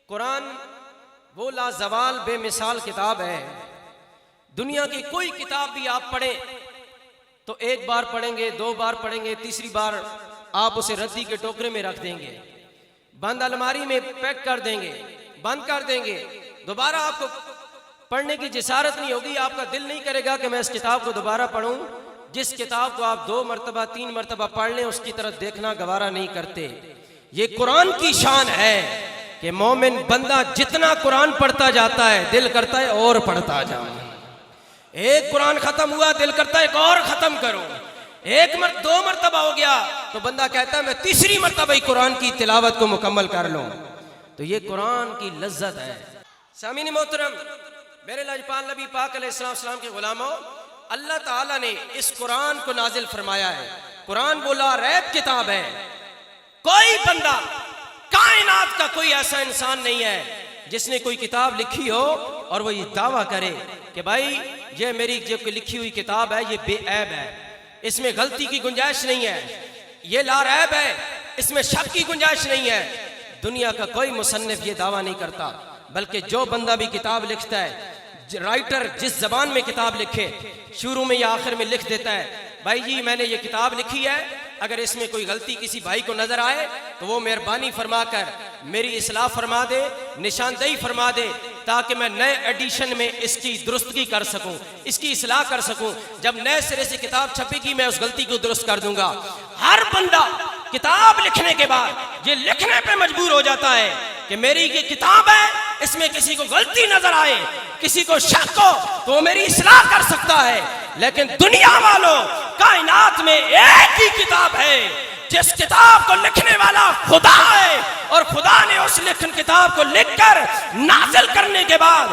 قرآن وہ لازوال بے مثال کتاب ہے. دنیا کی کوئی کتاب بھی آپ پڑھیں تو ایک بار پڑھیں گے، دو بار پڑھیں گے، تیسری بار آپ اسے ردی کے ٹوکرے میں رکھ دیں گے، بند الماری میں پیک کر دیں گے، بند کر دیں گے. دوبارہ آپ کو پڑھنے کی جسارت نہیں ہوگی، آپ کا دل نہیں کرے گا کہ میں اس کتاب کو دوبارہ پڑھوں. جس کتاب کو آپ 2 مرتبہ 3 مرتبہ پڑھ لیں اس کی طرف دیکھنا گوارا نہیں کرتے. یہ قرآن کی شان ہے کہ مومن بندہ جتنا قرآن پڑھتا جاتا ہے دل کرتا ہے اور پڑھتا جاؤں. ایک قرآن ختم ہوا دل کرتا ہے ایک اور ختم کرو. 2 مرتبہ ہو گیا تو بندہ کہتا ہے میں تیسری مرتبہ ہی قرآن کی تلاوت کو مکمل کر لوں. تو یہ قرآن کی لذت ہے. سامعین محترم، میرے لاجپال نبی پاک علیہ السلام کے غلاموں، اللہ تعالیٰ نے اس قرآن کو نازل فرمایا ہے. قرآن وہ لا ریب کتاب ہے. کوئی بندہ کائنات کا کوئی ایسا انسان نہیں ہے جس نے کوئی کتاب لکھی ہو اور وہ یہ دعویٰ کرے کہ بھائی یہ میری جو لکھی ہوئی کتاب ہے یہ بے عیب ہے، اس میں غلطی کی گنجائش نہیں ہے، یہ لا ریب ہے، اس میں شک کی گنجائش نہیں ہے. دنیا کا کوئی مصنف یہ دعویٰ نہیں کرتا، بلکہ جو بندہ بھی کتاب لکھتا ہے، رائٹر جس زبان میں کتاب لکھے شروع میں یا آخر میں لکھ دیتا ہے بھائی جی میں نے یہ کتاب لکھی ہے، اگر اس میں کوئی غلطی کسی بھائی کو نظر آئے تو وہ مہربانی فرما کر میری اصلاح فرما دے، نشاندہی فرما دے تاکہ میں نئے ایڈیشن میں اس کی درستگی کر سکوں، اس کی اصلاح کر سکوں. جب نئے سرے سے کتاب چھپے گی میں اس غلطی کو درست کر دوں گا. ہر بندہ کتاب لکھنے کے بعد یہ لکھنے پہ مجبور ہو جاتا ہے کہ میری یہ کتاب ہے، اس میں کسی کو غلطی نظر آئے، کسی کو شک ہو تو وہ میری اصلاح کر سکتا ہے. لیکن دنیا والوں کائنات میں ایک ہی کتاب ہے جس کتاب کو لکھنے والا خدا ہے، اور خدا نے اس لکھن کتاب کو لکھ کر نازل کرنے کے بعد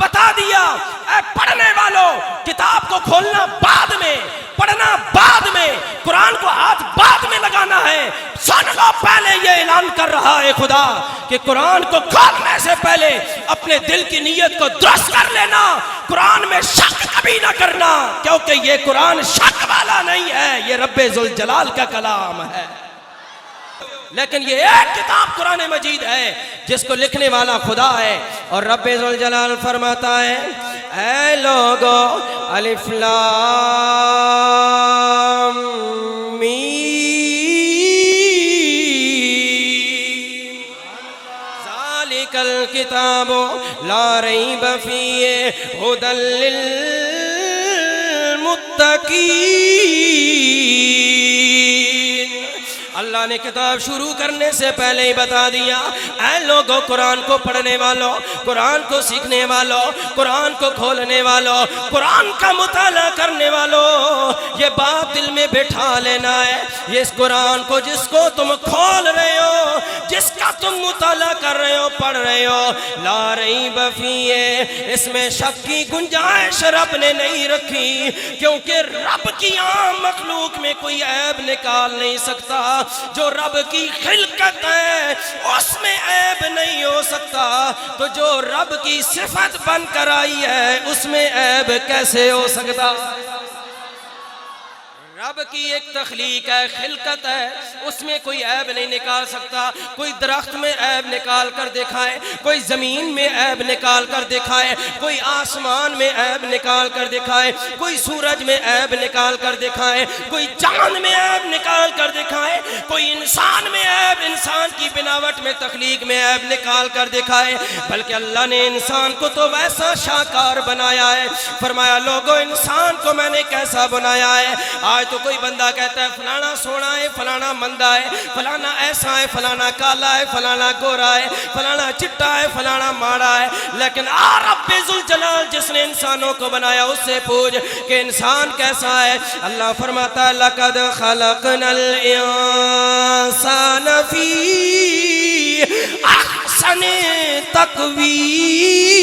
بتا دیا اے پڑھنے والوں کتاب کو کھولنا بعد میں، پڑھنا بعد میں، قرآن کو ہاتھ بعد میں لگانا ہے. سن لو پہلے یہ اعلان کر رہا ہے خدا کہ قرآن کو کھولنے سے پہلے اپنے دل کی نیت کو درست کر لینا، قرآن میں شک کبھی نہ کرنا، کیونکہ یہ قرآن شک والا نہیں ہے، یہ رب ذوالجلال کا کلام ہے. لیکن یہ ایک کتاب قرآن مجید ہے جس کو لکھنے والا خدا ہے. اور رب ذوالجلال فرماتا ہے اے لوگو الف لام میم ذالک الکتاب لا ریب فیہ ھدی للمتقین. اللہ نے کتاب شروع کرنے سے پہلے ہی بتا دیا اے لوگوں قرآن کو پڑھنے والوں، قرآن کو سیکھنے والوں، قرآن کو کھولنے والوں، قرآن کا مطالعہ کرنے والوں، یہ بات دل میں بٹھا لینا ہے یہ اس قرآن کو جس کو تم کھول رہے ہو، جس کا تم مطالعہ کر رہے ہو، پڑھ رہے ہو، لا ریب فیہ، اس میں شک کی گنجائش رب نے نہیں رکھی، کیونکہ رب کی عام مخلوق میں کوئی عیب نکال نہیں سکتا. جو رب کی خلقت ہے اس میں عیب نہیں ہو سکتا، تو جو رب کی صفت بن کر آئی ہے اس میں عیب کیسے ہو سکتا؟ رب کی ایک تخلیق ہے، خلقت ہے، اس میں کوئی عیب نہیں نکال سکتا. کوئی درخت میں عیب نکال کر دکھائے، کوئی زمین میں عیب نکال کر دکھائے، کوئی آسمان میں عیب نکال کر دکھائے، کوئی سورج میں عیب نکال کر دکھائے، کوئی چاند میں عیب نکال کر دکھائے، کوئی انسان میں عیب، انسان کی بناوٹ میں تخلیق میں عیب نکال کر دکھائے. بلکہ اللہ نے انسان کو تو ویسا شاکار بنایا ہے. فرمایا لوگوں انسان کو میں نے کیسا بنایا ہے. آج تو کوئی بندہ کہتا ہے فلانا سونا ہے، فلانا مندہ ہے، فلانا ایسا ہے، فلانا کالا ہے، فلانا گورا ہے، فلانا چٹا ہے، فلانا ماڑا ہے. لیکن رب ذوالجلال جس نے انسانوں کو بنایا اس سے پوچھ کہ انسان کیسا ہے. اللہ فرماتا ہے لَقَدْ خَلَقْنَا الْإِنسَانَ فِي أَحْسَنِ تَقْوِيمٍ.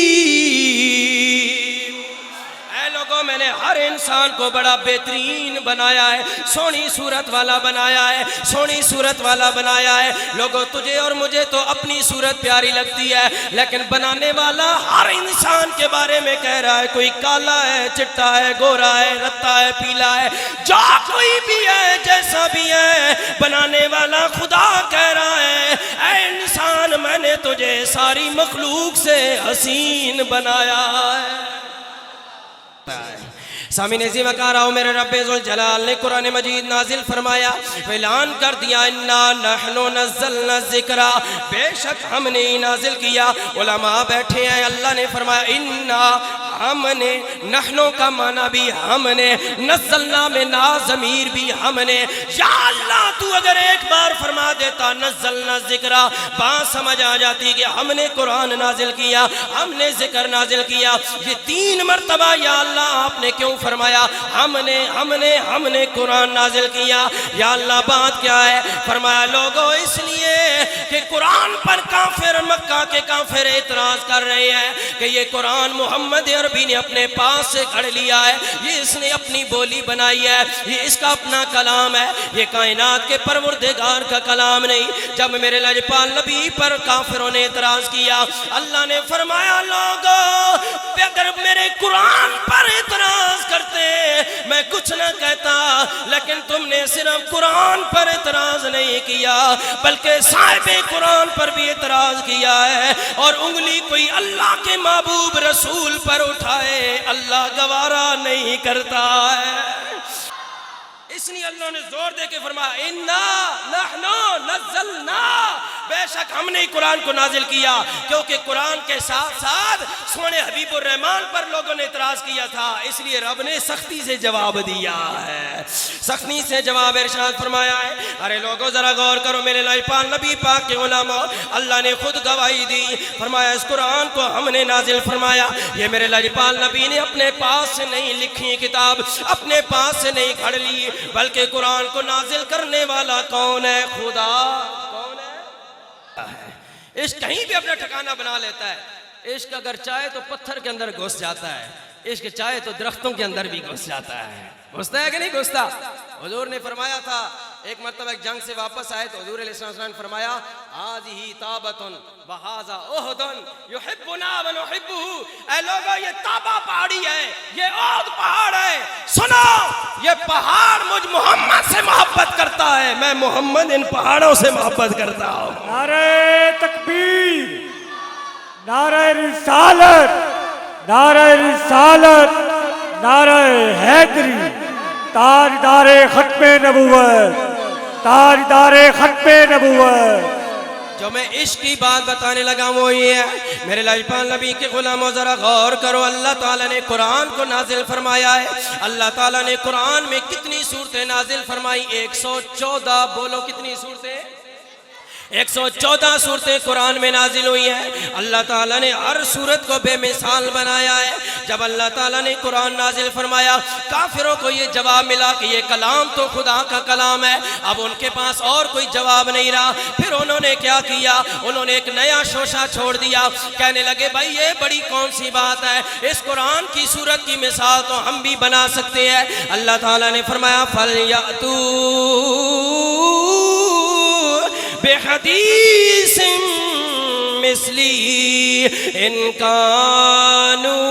میں نے ہر انسان کو بڑا بہترین بنایا ہے، سونی صورت والا بنایا ہے، سونی صورت والا بنایا ہے. لوگوں تجھے اور مجھے تو اپنی صورت پیاری لگتی ہے، لیکن بنانے والا ہر انسان کے بارے میں کہہ رہا ہے کوئی کالا ہے، چٹا ہے، گورا ہے، رتا ہے، پیلا ہے، جو کوئی بھی ہے، جیسا بھی ہے، بنانے والا خدا کہہ رہا ہے اے انسان میں نے نے تجھے ساری مخلوق سے حسین بنایا ہے۔ سامعین عزیز وقار آؤ، میرے رب ذوالجلال نے قرآن مجید نازل فرمایا، اعلان کر دیا انا نحن نزلنا الذکر، بے شک ہم نے نازل کیا۔ علماء بیٹھے ہیں، اللہ نے فرمایا انا، ہم نے، نحنو کا معنی بھی ہم نے، نزلنا میں نا ضمیر بھی ہم نے۔ یا اللہ تو اگر ایک بار فرما دیتا نزلنا الذکر، بات سمجھ آ جاتی کہ ہم نے قرآن نازل کیا، ہم نے ذکر نازل کیا۔ یہ 3 مرتبہ یا اللہ آپ نے کیوں فرمایا ہم نے قرآن نازل کیا؟ یا اللہ بات کیا ہے؟ فرمایا لوگوں اس لیے کہ قرآن پر کافر، مکہ کے کافر اعتراض کر رہے ہیں کہ یہ قرآن محمد عربی نے اپنے پاس سے گھڑ لیا ہے، یہ اس نے اپنی بولی بنائی ہے، یہ اس کا اپنا کلام ہے، یہ کائنات کے پروردگار کا کلام نہیں۔ جب میرے لاجپال نبی پر کافروں نے اعتراض کیا، اللہ نے فرمایا لوگوں اگر میرے قرآن پر اعتراض کرتے میں کچھ نہ کہتا، لیکن تم نے صرف قرآن پر اعتراض نہیں کیا بلکہ صاحب قرآن پر بھی اعتراض کیا ہے، اور انگلی کوئی اللہ کے محبوب رسول پر اٹھائے اللہ گوارا نہیں کرتا ہے۔ اس لیے اللہ نے زور دے کے فرمایا انا نحن نزلنا، بے شک ہم نے قرآن کو نازل کیا، کیونکہ قرآن کے ساتھ ساتھ سونے حبیب الرحمان پر لوگوں نے اعتراض کیا تھا، اس لیے رب نے سختی سے جواب دیا ہے، سختی سے جواب ارشاد فرمایا ہے۔ ارے لوگوں ذرا غور کرو، میرے لاجپال نبی پاک کے علماء، اللہ نے خود گواہی دی، فرمایا اس قرآن کو ہم نے نازل فرمایا، یہ میرے لاجپال نبی نے اپنے پاس سے نہیں لکھی کتاب، اپنے پاس سے نہیں گھڑ لی، بلکہ قرآن کو نازل کرنے والا کون ہے؟ خدا۔ کون ہے؟ عشق کہیں بھی اپنا ٹھکانہ بنا لیتا ہے، عشق اگر چاہے تو پتھر کے اندر گھس جاتا ہے، عشق چاہے تو درختوں کے اندر بھی گھس جاتا ہے۔ گھستا ہے کہ نہیں گھستا؟ حضور نے فرمایا تھا، ایک مرتبہ ایک جنگ سے واپس آئے تو حضور علیہ السلام نے فرمایا هذه طابۃ وهذا احد يحبنا ونحبه، اے لوگوں یہ طابہ پہاڑی ہے، یہ احد پہاڑ ہے، سنو یہ پہاڑ مجھ محمد سے محبت کرتا ہے، میں محمد ان پہاڑوں سے محبت کرتا ہوں۔ نعرہ تکبیر، نعرہ رسالت، نعرہ رسالت، نعرہ حیدری، تاجدار ختم نبوت، تاجدار ختم نبوت۔ جو میں عشق کی بات بتانے لگا وہ یہ ہے، میرے لاجپال نبی کے غلاموں ذرا غور کرو، اللہ تعالیٰ نے قرآن کو نازل فرمایا ہے، اللہ تعالیٰ نے قرآن میں کتنی صورتیں نازل فرمائی؟ 114، بولو کتنی صورتیں؟ 114 صورتیں قرآن میں نازل ہوئی ہیں۔ اللہ تعالیٰ نے ہر صورت کو بے مثال بنایا ہے۔ جب اللہ تعالیٰ نے قرآن نازل فرمایا، کافروں کو یہ جواب ملا کہ یہ کلام تو خدا کا کلام ہے، اب ان کے پاس اور کوئی جواب نہیں رہا۔ پھر انہوں نے کیا کیا؟ انہوں نے ایک نیا شوشہ چھوڑ دیا، کہنے لگے بھائی یہ بڑی کون سی بات ہے، اس قرآن کی صورت کی مثال تو ہم بھی بنا سکتے ہیں۔ اللہ تعالیٰ نے فرمایا فَلْيَأْتُوا بِحَدِيثٍ مِثْلِهِ إِنْ كَانُوا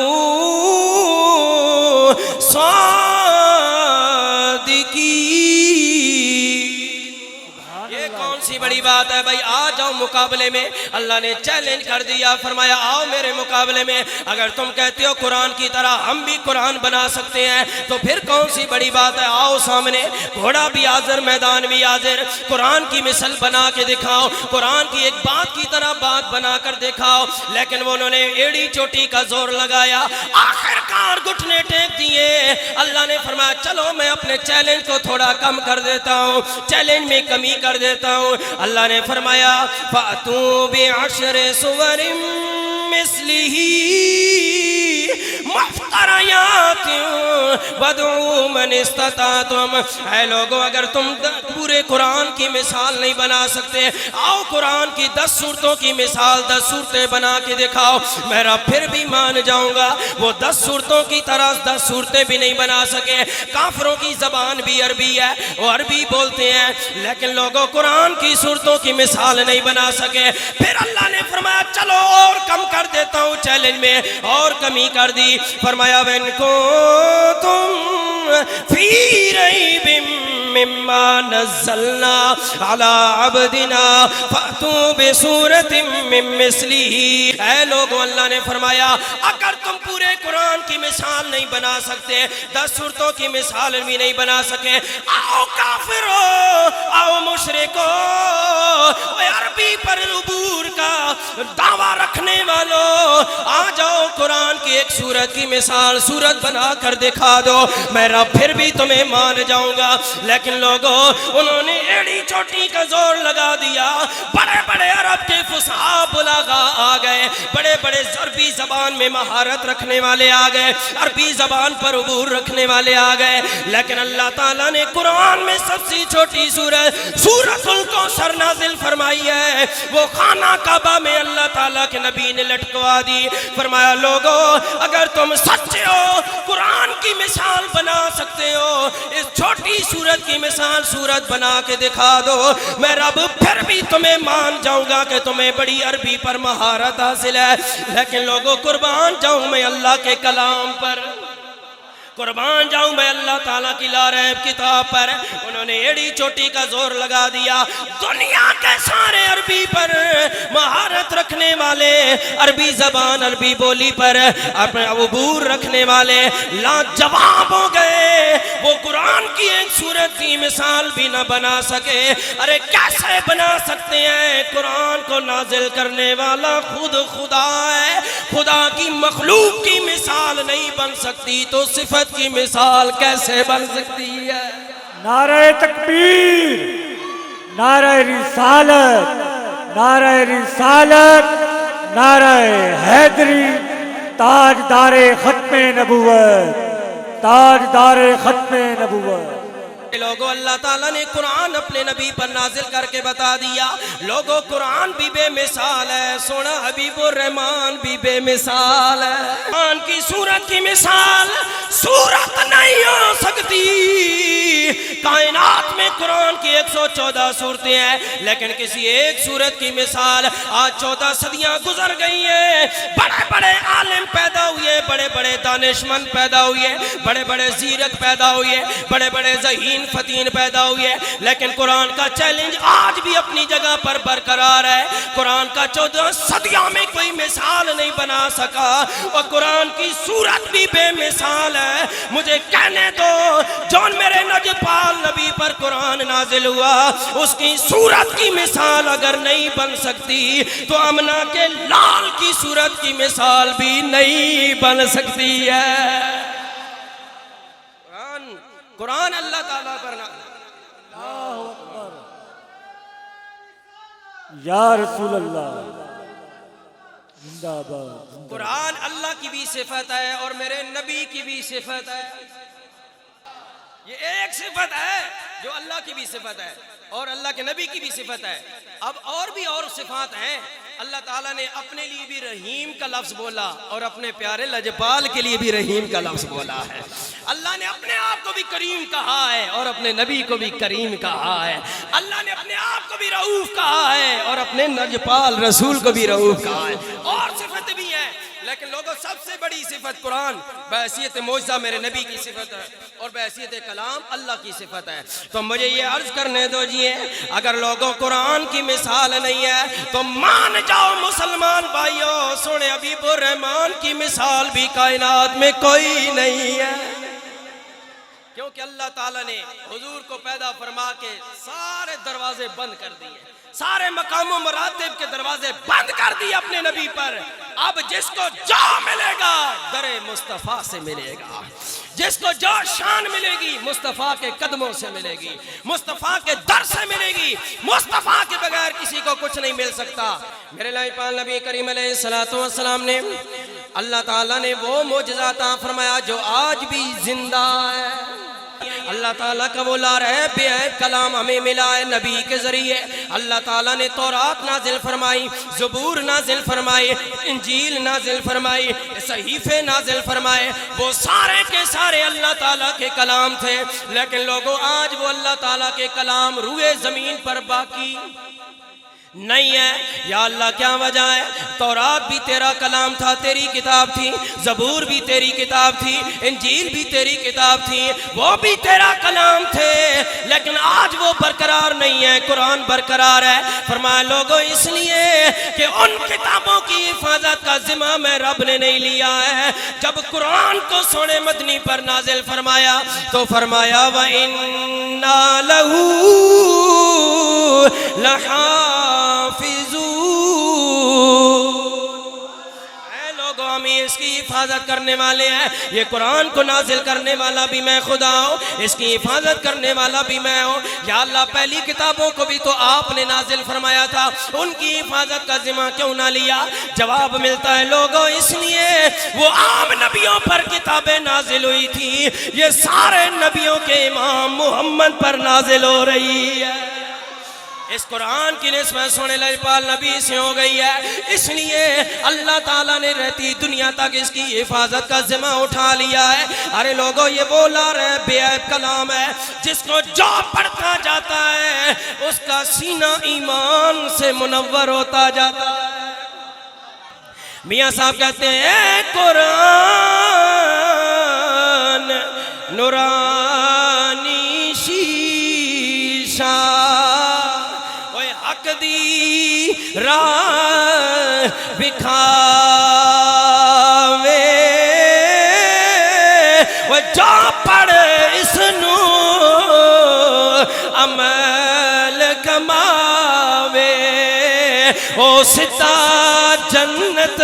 یہ کون سی بڑی بات ہے بھائی؟ آ جاؤ مقابلے میں۔ اللہ نے چیلنج کر دیا، فرمایا آؤ میرے مقابلے میں، اگر تم کہتے ہو قرآن کی طرح ہم بھی قرآن بنا سکتے ہیں تو پھر کون سی بڑی بات ہے؟ آؤ سامنے، گھوڑا بھی حاضر، میدان بھی حاضر، قرآن کی مثل بنا کے دکھاؤ، قرآن کی ایک بات کی طرح بات بنا کر دکھاؤ۔ لیکن وہ انہوں نے ایڑی چوٹی کا زور لگایا، آخر کار گھٹنے ٹیک دیے۔ اللہ نے فرمایا چلو میں اپنے چیلنج کو تھوڑا کم کر دیتا ہوں، چیلنج میں کمی کر دیتا ہوں۔ اللہ نے فرمایا فَأْتُوا بِعَشْرِ سُوَرٍ مِثْلِهِ مفتریات وَادْعُوا مَنِ اسْتَطَعْتُمْ، اے لوگوں اگر تم پورے قرآن کی مثال نہیں بنا سکتے، آؤ قرآن کی 10 صورتوں کی مثال 10 صورتیں بنا کے دکھاؤ، میں رب پھر بھی مان جاؤں گا۔ وہ 10 صورتوں کی طرح 10 صورتیں بھی نہیں بنا سکے۔ کافروں کی زبان بھی عربی ہے، وہ عربی بولتے ہیں، لیکن لوگوں قرآن کی صورتوں کی مثال نہیں بنا سکے۔ پھر اللہ نے فرمایا چلو اور کم کر دیتا ہوں، چیلنج میں اور کمی کر دی۔ فرمایا وَإِن كُنتُمْ فِي رَيْبٍ مما نزلنا على عبدنا فاتوا بسورة من مثله. اے لوگوں، اللہ نے فرمایا اگر تم پورے قرآن کی مثال نہیں بنا سکتے، 10 سورتوں کی مثال بھی نہیں بنا سکے، آؤ کافرو، آؤ مشرکو، عربی پر عبور کا دعویٰ رکھنے والو، آ جاؤ قرآن کی ایک سورت کی مثال سورت بنا کر دکھا دو، میں رب پھر بھی تمہیں مان جاؤں گا. لیکن لوگوں، انہوں نے ایڑی چوٹی کا زور لگا دیا. بڑے بڑے عرب کے فصحاء بلاغا آ گئے، بڑے بڑے عربی زبان میں مہارت رکھنے والے آ گئے، عربی زبان پر عبور رکھنے والے آ گئے. لیکن اللہ تعالیٰ نے قرآن میں سب سے چھوٹی سورت سورۃ الکوثر نازل فرمائی ہے، وہ خانہ کعبہ میں اللہ تعالیٰ کے نبی نے لٹکوا دی. فرمایا لوگوں، اگر تم سچے ہو، قرآن کی مثال بنا سکتے ہو، اس چھوٹی سورت کی مثال سورت بنا کے دکھا دو، میں رب پھر بھی تمہیں مان جاؤں گا کہ تمہیں بڑی عربی پر مہارت حاصل ہے. لیکن لوگوں، قربان جاؤں میں اللہ کے کلام پر، قربان جاؤں میں اللہ تعالیٰ کی لاریب کتاب پر. انہوں نے ایڑی چوٹی کا زور لگا دیا. دنیا کے سارے عربی پر مہارت رکھنے والے، عربی زبان عربی بولی پر اپنے عبور رکھنے والے لاجواب ہو گئے. وہ قرآن کی ایک سورت کی مثال بھی نہ بنا سکے. ارے کیسے بنا سکتے ہیں؟ قرآن کو نازل کرنے والا خود خدا ہے. خدا کی مخلوق کی مثال نہیں بن سکتی تو صفت کی مثال کیسے بن سکتی ہے؟ نعرہ تکبیر، نعرہ رسالت، نعرہ رسالت، نعرہ حیدری، تاجدار ختم نبوت، تاجدار ختم نبوت. لوگوں، اللہ تعالیٰ نے قرآن اپنے نبی پر نازل کر کے بتا دیا. لوگوں، قرآن بھی بے مثال ہے، سونا حبیب الرحمان بھی بے مثال ہے. قرآن کی سورت کی مثال سورت نہیں ہو سکتی. کائنات میں قرآن کی 114 صورتیں ہیں، لیکن کسی ایک سورت کی مثال. آج 14 صدیاں گزر گئی ہیں، بڑے بڑے عالم پیدا ہوئے، بڑے بڑے دانشمند پیدا ہوئے، بڑے بڑے زیرک پیدا ہوئے، بڑے بڑے ذہین فتین پیدا ہوئے، لیکن قرآن کا چیلنج آج بھی اپنی جگہ پر برقرار ہے. قرآن کا 14 صدیوں میں کوئی مثال نہیں بنا سکا، اور قرآن کی سورت بھی بے مثال ہے. مجھے کہنے دو، جون میرے نجپال نبی پر قرآن نازل ہوا، اس کی سورت کی مثال اگر نہیں بن سکتی تو آمنہ کے لال کی سورت کی مثال بھی نہیں بن سکتی ہے. قرآن اللہ تعالیٰ پر یا رسول اللہ زندہ باد. قرآن اللہ کی بھی صفت ہے اور میرے نبی کی بھی صفت ہے. یہ ایک صفت ہے جو اللہ کی بھی صفت ہے اور اللہ کے نبی کی بھی صفت ہے. اب اور بھی اور صفات ہیں. اللہ تعالیٰ نے اپنے لیے بھی رحیم کا لفظ بولا اور اپنے پیارے لجپال کے لیے بھی رحیم کا لفظ بولا ہے. اللہ نے اپنے آپ کو بھی کریم کہا ہے اور اپنے نبی کو بھی کریم کہا ہے. اللہ نے اپنے آپ کو بھی رؤوف کہا ہے اور اپنے لجپال رسول کو بھی رؤوف کہا ہے. اور صفت بھی ہیں، لیکن لوگوں سب سے بڑی صفت قرآن بحیثیت معجزہ میرے نبی کی صفت ہے اور بحیثیت کلام اللہ کی صفت ہے. تو مجھے یہ عرض کرنے دو جی، اگر لوگوں قرآن کی مثال نہیں ہے تو مان جاؤ مسلمان بھائیو، سونے حبیب الرحمان کی مثال بھی کائنات میں کوئی نہیں ہے. کیونکہ اللہ تعالیٰ نے حضور کو پیدا فرما کے سارے دروازے بند کر دیے، سارے مقام و مراتب کے دروازے بند کر دیے اپنے نبی پر. اب جس کو جو ملے گا در مصطفیٰ سے ملے گا، جس کو جو شان ملے گی مصطفیٰ کے قدموں سے ملے گی، مصطفیٰ کے در سے ملے گی. مصطفیٰ کے بغیر کسی کو کچھ نہیں مل سکتا. میرے لائپال نبی کریم علیہ السلام نے اللہ تعالیٰ نے وہ معجزہ عطا فرمایا جو آج بھی زندہ ہے. اللہ تعالیٰ کا وہ لارہب کلام ہمیں ملا ہے نبی کے ذریعے. اللہ تعالیٰ نے تورات نازل فرمائی، زبور نازل فرمائی، انجیل نازل فرمائی، صحیفے نازل فرمائے. وہ سارے کے سارے اللہ تعالیٰ کے کلام تھے، لیکن لوگوں آج وہ اللہ تعالیٰ کے کلام روئے زمین پر باقی نہیں ہے۔ یا اللہ کیا وجہ ہے؟ تورات بھی تیرا کلام تھا، تیری کتاب تھی، زبور بھی تیری کتاب تھی، انجیل بھی تیری کتاب تھی، وہ بھی تیرا کلام تھے، لیکن آج وہ برقرار نہیں ہے، قرآن برقرار ہے۔ فرمایا لوگوں اس لیے کہ ان کتابوں کی حفاظت کا ذمہ میں رب نے نہیں لیا ہے۔ جب قرآن کو سونے مدنی پر نازل فرمایا تو فرمایا وَإِنَّا لَهُ لَحَافِظُونَ، اے لوگوں ہم اس کی حفاظت کرنے والے ہیں۔ یہ قرآن کو نازل کرنے والا بھی میں خدا ہوں، اس کی حفاظت کرنے والا بھی میں ہوں۔ یا اللہ پہلی کتابوں کو بھی تو آپ نے نازل فرمایا تھا، ان کی حفاظت کا ذمہ کیوں نہ لیا؟ جواب ملتا ہے لوگوں اس لیے وہ عام نبیوں پر کتابیں نازل ہوئی تھی، یہ سارے نبیوں کے امام محمد پر نازل ہو رہی ہے۔ اس قرآن کی نسبت سونے لجپال نبی سے ہو گئی ہے، اس لیے اللہ تعالیٰ نے رہتی دنیا تک اس کی حفاظت کا ذمہ اٹھا لیا ہے۔ ارے لوگوں یہ وہ لا رہے بے عیب کلام ہے، جس کو جو پڑھتا جاتا ہے اس کا سینہ ایمان سے منور ہوتا جاتا ہے۔ میاں صاحب کہتے ہیں اے قرآن نورانی شیشہ حق دی راہ بکھاوے، وہ جو پڑھ اس نو عمل کماوے، او ستا جنت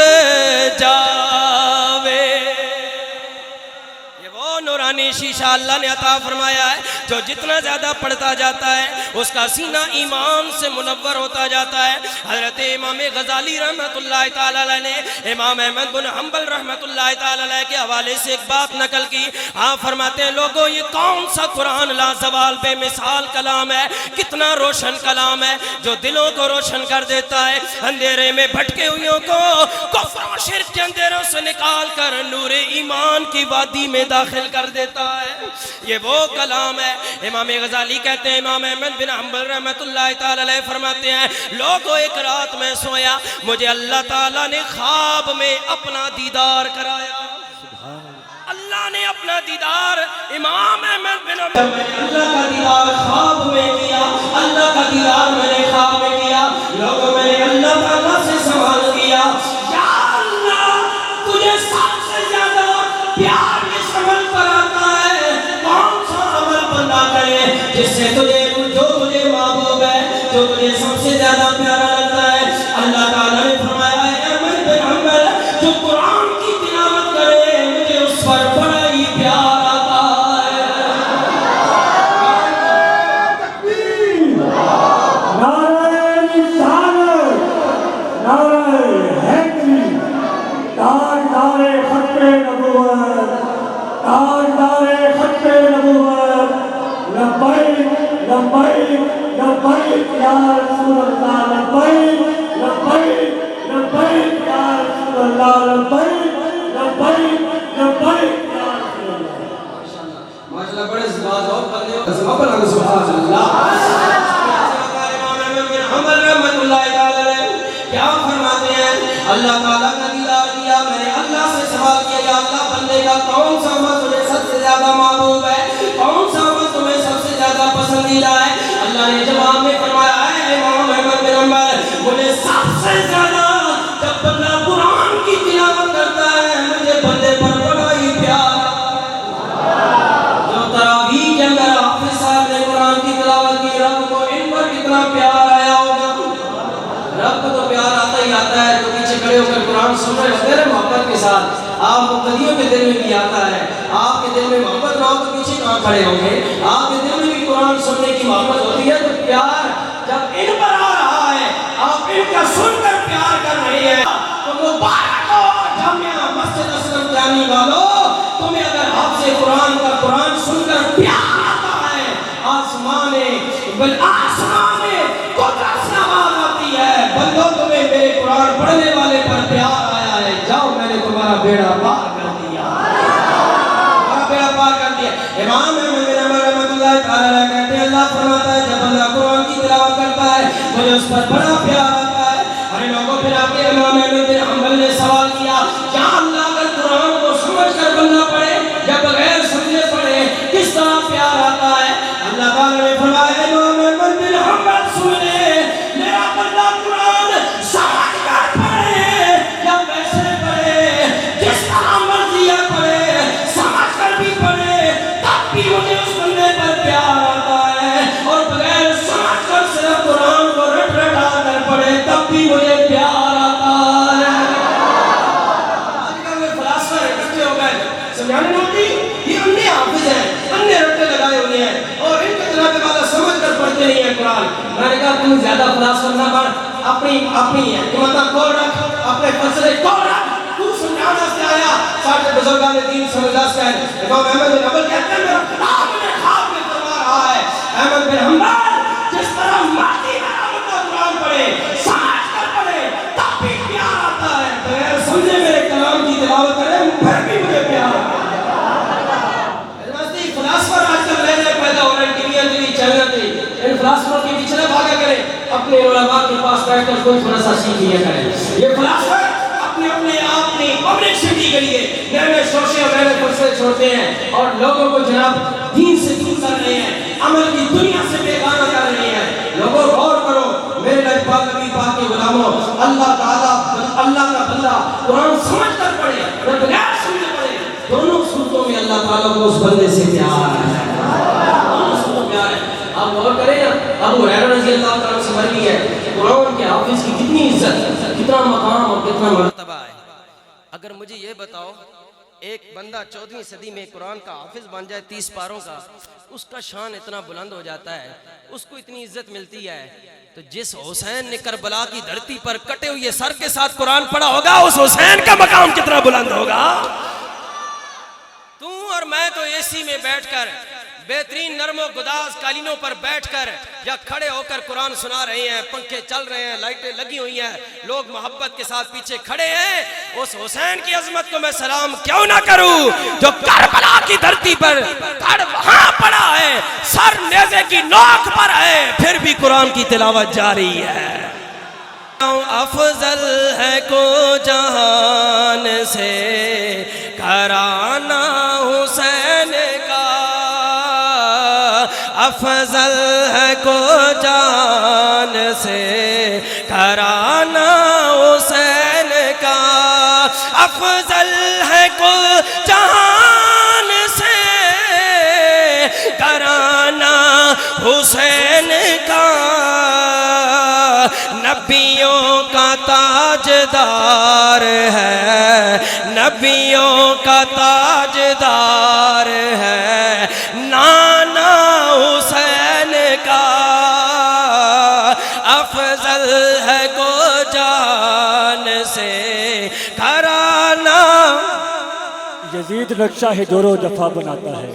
جاوے۔ نورانی شیشہ اللہ نے عطا فرمایا ہے، جو جتنا زیادہ پڑھتا جاتا ہے اس کا سینہ ایمان سے منور ہوتا جاتا ہے۔ حضرت امام غزالی رحمت اللہ تعالیٰ علیہ نے امام احمد بن حنبل رحمت اللہ تعالیٰ علیہ کے حوالے سے ایک بات نقل کی۔ آپ فرماتے ہیں لوگوں یہ کون سا قرآن لازوال بے مثال کلام ہے، کتنا روشن کلام ہے، جو دلوں کو روشن کر دیتا ہے، اندھیرے میں بھٹکے ہوئیوں کو کفر و شرک کے اندھیروں سے نکال کر نور ایمان کی وادی میں داخل کر دیتا ہے۔ یہ وہ کلام ہے۔ امام غزالی کہتے ہیں امام احمد بن حنبل رحمت اللہ تعالی علیہ فرماتے ہیں لوگوں ایک رات میں سویا، مجھے اللہ تعالیٰ نے خواب میں اپنا دیدار کرایا۔ اللہ نے اپنا دیدار امام احمد بن حنبل اللہ کا دیدار خواب میں کیا، اللہ کا دیدار میں نے خواب میں کیا۔ لوگوں میں نے اللہ تعالیٰ سے سوال کیا یا اللہ تجھے سب سے زیادہ پیار عمل پر آتا ہے، کون سا عمل بندہ کرے جس سے تجھے جو تجھے محبوب ہے، جو تجھے سب سے زیادہ پیارا لگتا ہے؟ اللہ تعالیٰ نے فرمایا اے احمد بن حنبل جو قرآن کی تلاوت کرے مجھے اس پر بڑا ہی پیار آتا ہے۔ نعرہ رسالت، نعرہ حیدری، تاجدار ختم نبوت، تاجدار ختم نبوت، لبیک لبیک لبیک یا رسول اللہ، لبیک لبیک لبیک یا رسول اللہ، لبیک لبیک لبیک یا رسول اللہ۔ ماشاءاللہ بڑے زباد اور بندے ہو سبحان اللہ۔ امام احمد بن حنبل رحمت اللہ تعالی علیہ کیا فرماتے ہیں اللہ تعالیٰ کا دیدار کیا، میں نے اللہ سے سوال کیا یا اللہ بندے کا کون سا عمل تجھے سب سے زیادہ محبوب ہے، کون سا عمل تمہیں سب سے زیادہ پسندیدہ ہے؟ اللہ نے جواب میں فرمایا اے امام احمد بن حنبل مجھے سب سے زیادہ جب بندہ قرآن کی تلاوت کرتا ہے مجھے بندے پر بڑا ہی پیار۔ جو تراویح کے اندر حافظ صاحب نے قرآن کی تلاوت کی، رب کو ان پر کتنا پیار آیا ہوگا؟ رب کو تو پیار آتا ہی آتا ہے، جو پیچھے کھڑے ہو کر قرآن سن رہے ہوتے ہیں محبت کے ساتھ، آپ مقتدیوں کے دل میں بھی آتا ہے۔ آپ کے دل میں محبت نہ ہو تو پیچھے کہاں کھڑے ہوں گے؟ آپ کے دل میں بھی قرآن سننے کی محبت ہوتی ہے، تو پیار جب ان پر آ رہا ہے، آپ ان کا سن کر پیار کر رہے ہیں، تو مبارک ہو جامعہ مسجد اسلم جانی والوں، تمہیں اگر حافظ قرآن کا قرآن سن کر پیار آتا ہے، آسمان قدرت سے آواز آتی ہے بندوں تمہیں میرے قرآن پڑھنے والے پر پیار آیا ہے، جاؤ میں نے تمہارا بیڑا پار کر دیا، تمہارا بیڑا پار کر دیا۔ امام احمد بن حنبل رحمۃ اللہ تعالی علیہ کہتے ہیں اللہ فرماتا ہے جب بندہ قرآن کی تلاوت کرتا ہے مجھے اس پر بڑا پیار آتا ہے. ارے لوگوں پھر آپ کے امام احمد بن حنبل نے سوال کیا کیا اللہ اگر قرآن کو سمجھ کر بندہ پڑھے یا بغیر سمجھے پڑھے کس طرح پیار آتا ہے؟ اللہ تعالیٰ نے فرمایا امام احمد بن حنبل سن لے میرا بندہ قرآن سمجھ کر پڑھے یا ویسے پڑھے جس طرح مرضی پڑھے سمجھ کر بھی پڑھے تب بھی مجھے اس بندے پر پیار آتا ہے اور بغیر سمجھ کر صرف قرآن کو رٹ رٹا کر پڑھے تب بھی مجھے پیار آتا ہے. آج کل میں فلاسفر اکٹھے ہو گئے سمجھانے ہوتی یہ انے حافظ ہیں انے رٹے لگائے ہوئے ہیں اور ان کے جناب والا سمجھ کر پڑھتے نہیں ہیں قرآن. میں نے کہا تم زیادہ فلاسفر نہ پڑھ اپنی ہے حکمتہ کھول رکھ اپنے فلسفے کھول رکھ تو سمجھانا سے آیا. ساٹھے بزرگان دین سمجھدار سے امام احمد بن حنبل کہتے ہیں میرا خدا مجھے خواب میں فرما رہا ہے احمد بن حنبل جس طرح مرضی میرا بندہ قرآن پڑھے سمجھ کر پڑھے تب بھی پیار آتا ہے بغیر سمجھے میرے کلام کی تلاوت کرے پھر بھی مجھے پیار آتا ہے. فلاسفر آج کل نئے پیدا ہو رہے ہیں ٹی وی چینل پہ ان فلاسفروں کے پیچھے نہ بھاگا کریں اپنے علماء کے پاس بیٹھ کر کوئی تھوڑا سا سیکھ لیا کریں. یہ فلاسفر اپنے آپ نے پبلسٹی کے لیے نئے نئے شوشے اور نئے فلسفے چھوڑتے ہیں اور لوگوں کو جناب دین سے دور کر رہے ہیں عمل کی دنیا سے بیگانہ کر رہے ہیں. لوگوں غور کرو میرے لجپال نبی پاک کے غلاموں اللہ تعالیٰ اللہ کا بندہ قرآن سمجھ کر پڑھے اور بغیر سمجھے پڑھے دونوں صورتوں میں اللہ تعالیٰ کو اس بندے سے پیار ہے. دونوں صورتوں میں پیار ہے. آپ غور کریں نا ابو ہریرہ رضی اللہ تعالیٰ سے مروی ہے قرآن کے حافظ کی کتنی عزت کتنا مقام اور کتنا مرتبہ ہے. اگر مجھے یہ بتاؤ ایک بندہ 14ویں صدی میں قرآن کا حافظ بن جائے 30 پاروں کا اس کا شان اتنا بلند ہو جاتا ہے اس کو اتنی عزت ملتی ہے تو جس حسین نے کربلا کی دھرتی پر کٹے ہوئے سر کے ساتھ قرآن پڑھا ہوگا اس حسین کا مقام کتنا بلند ہوگا. تو اور میں تو اے سی میں بیٹھ کر بہترین نرم و گداز قالینوں پر بیٹھ کر یا کھڑے ہو کر قرآن سنا رہے ہیں پنکھے چل رہے ہیں لائٹیں لگی ہوئی ہیں لوگ محبت کے ساتھ پیچھے کھڑے ہیں. اس حسین کی عظمت کو میں سلام کیوں نہ کروں جو کربلا کی دھرتی پر کھڑ وہاں پڑا ہے سر نیزے کی نوک پر ہے پھر بھی قرآن کی تلاوت جاری ہے. افضل ہے کو جہان سے کرانا حسین کا افضل ہے کو جان سے کرانا حسین کا افضل ہے کو جان سے کرانا حسین کا نبیوں کا تاجدار ہے نبیوں کا تاجدار ہے نانا حسین کا افضل ہے کو جان سے کرانا. یزید نقشہ ہے دور و جفا بناتا ہے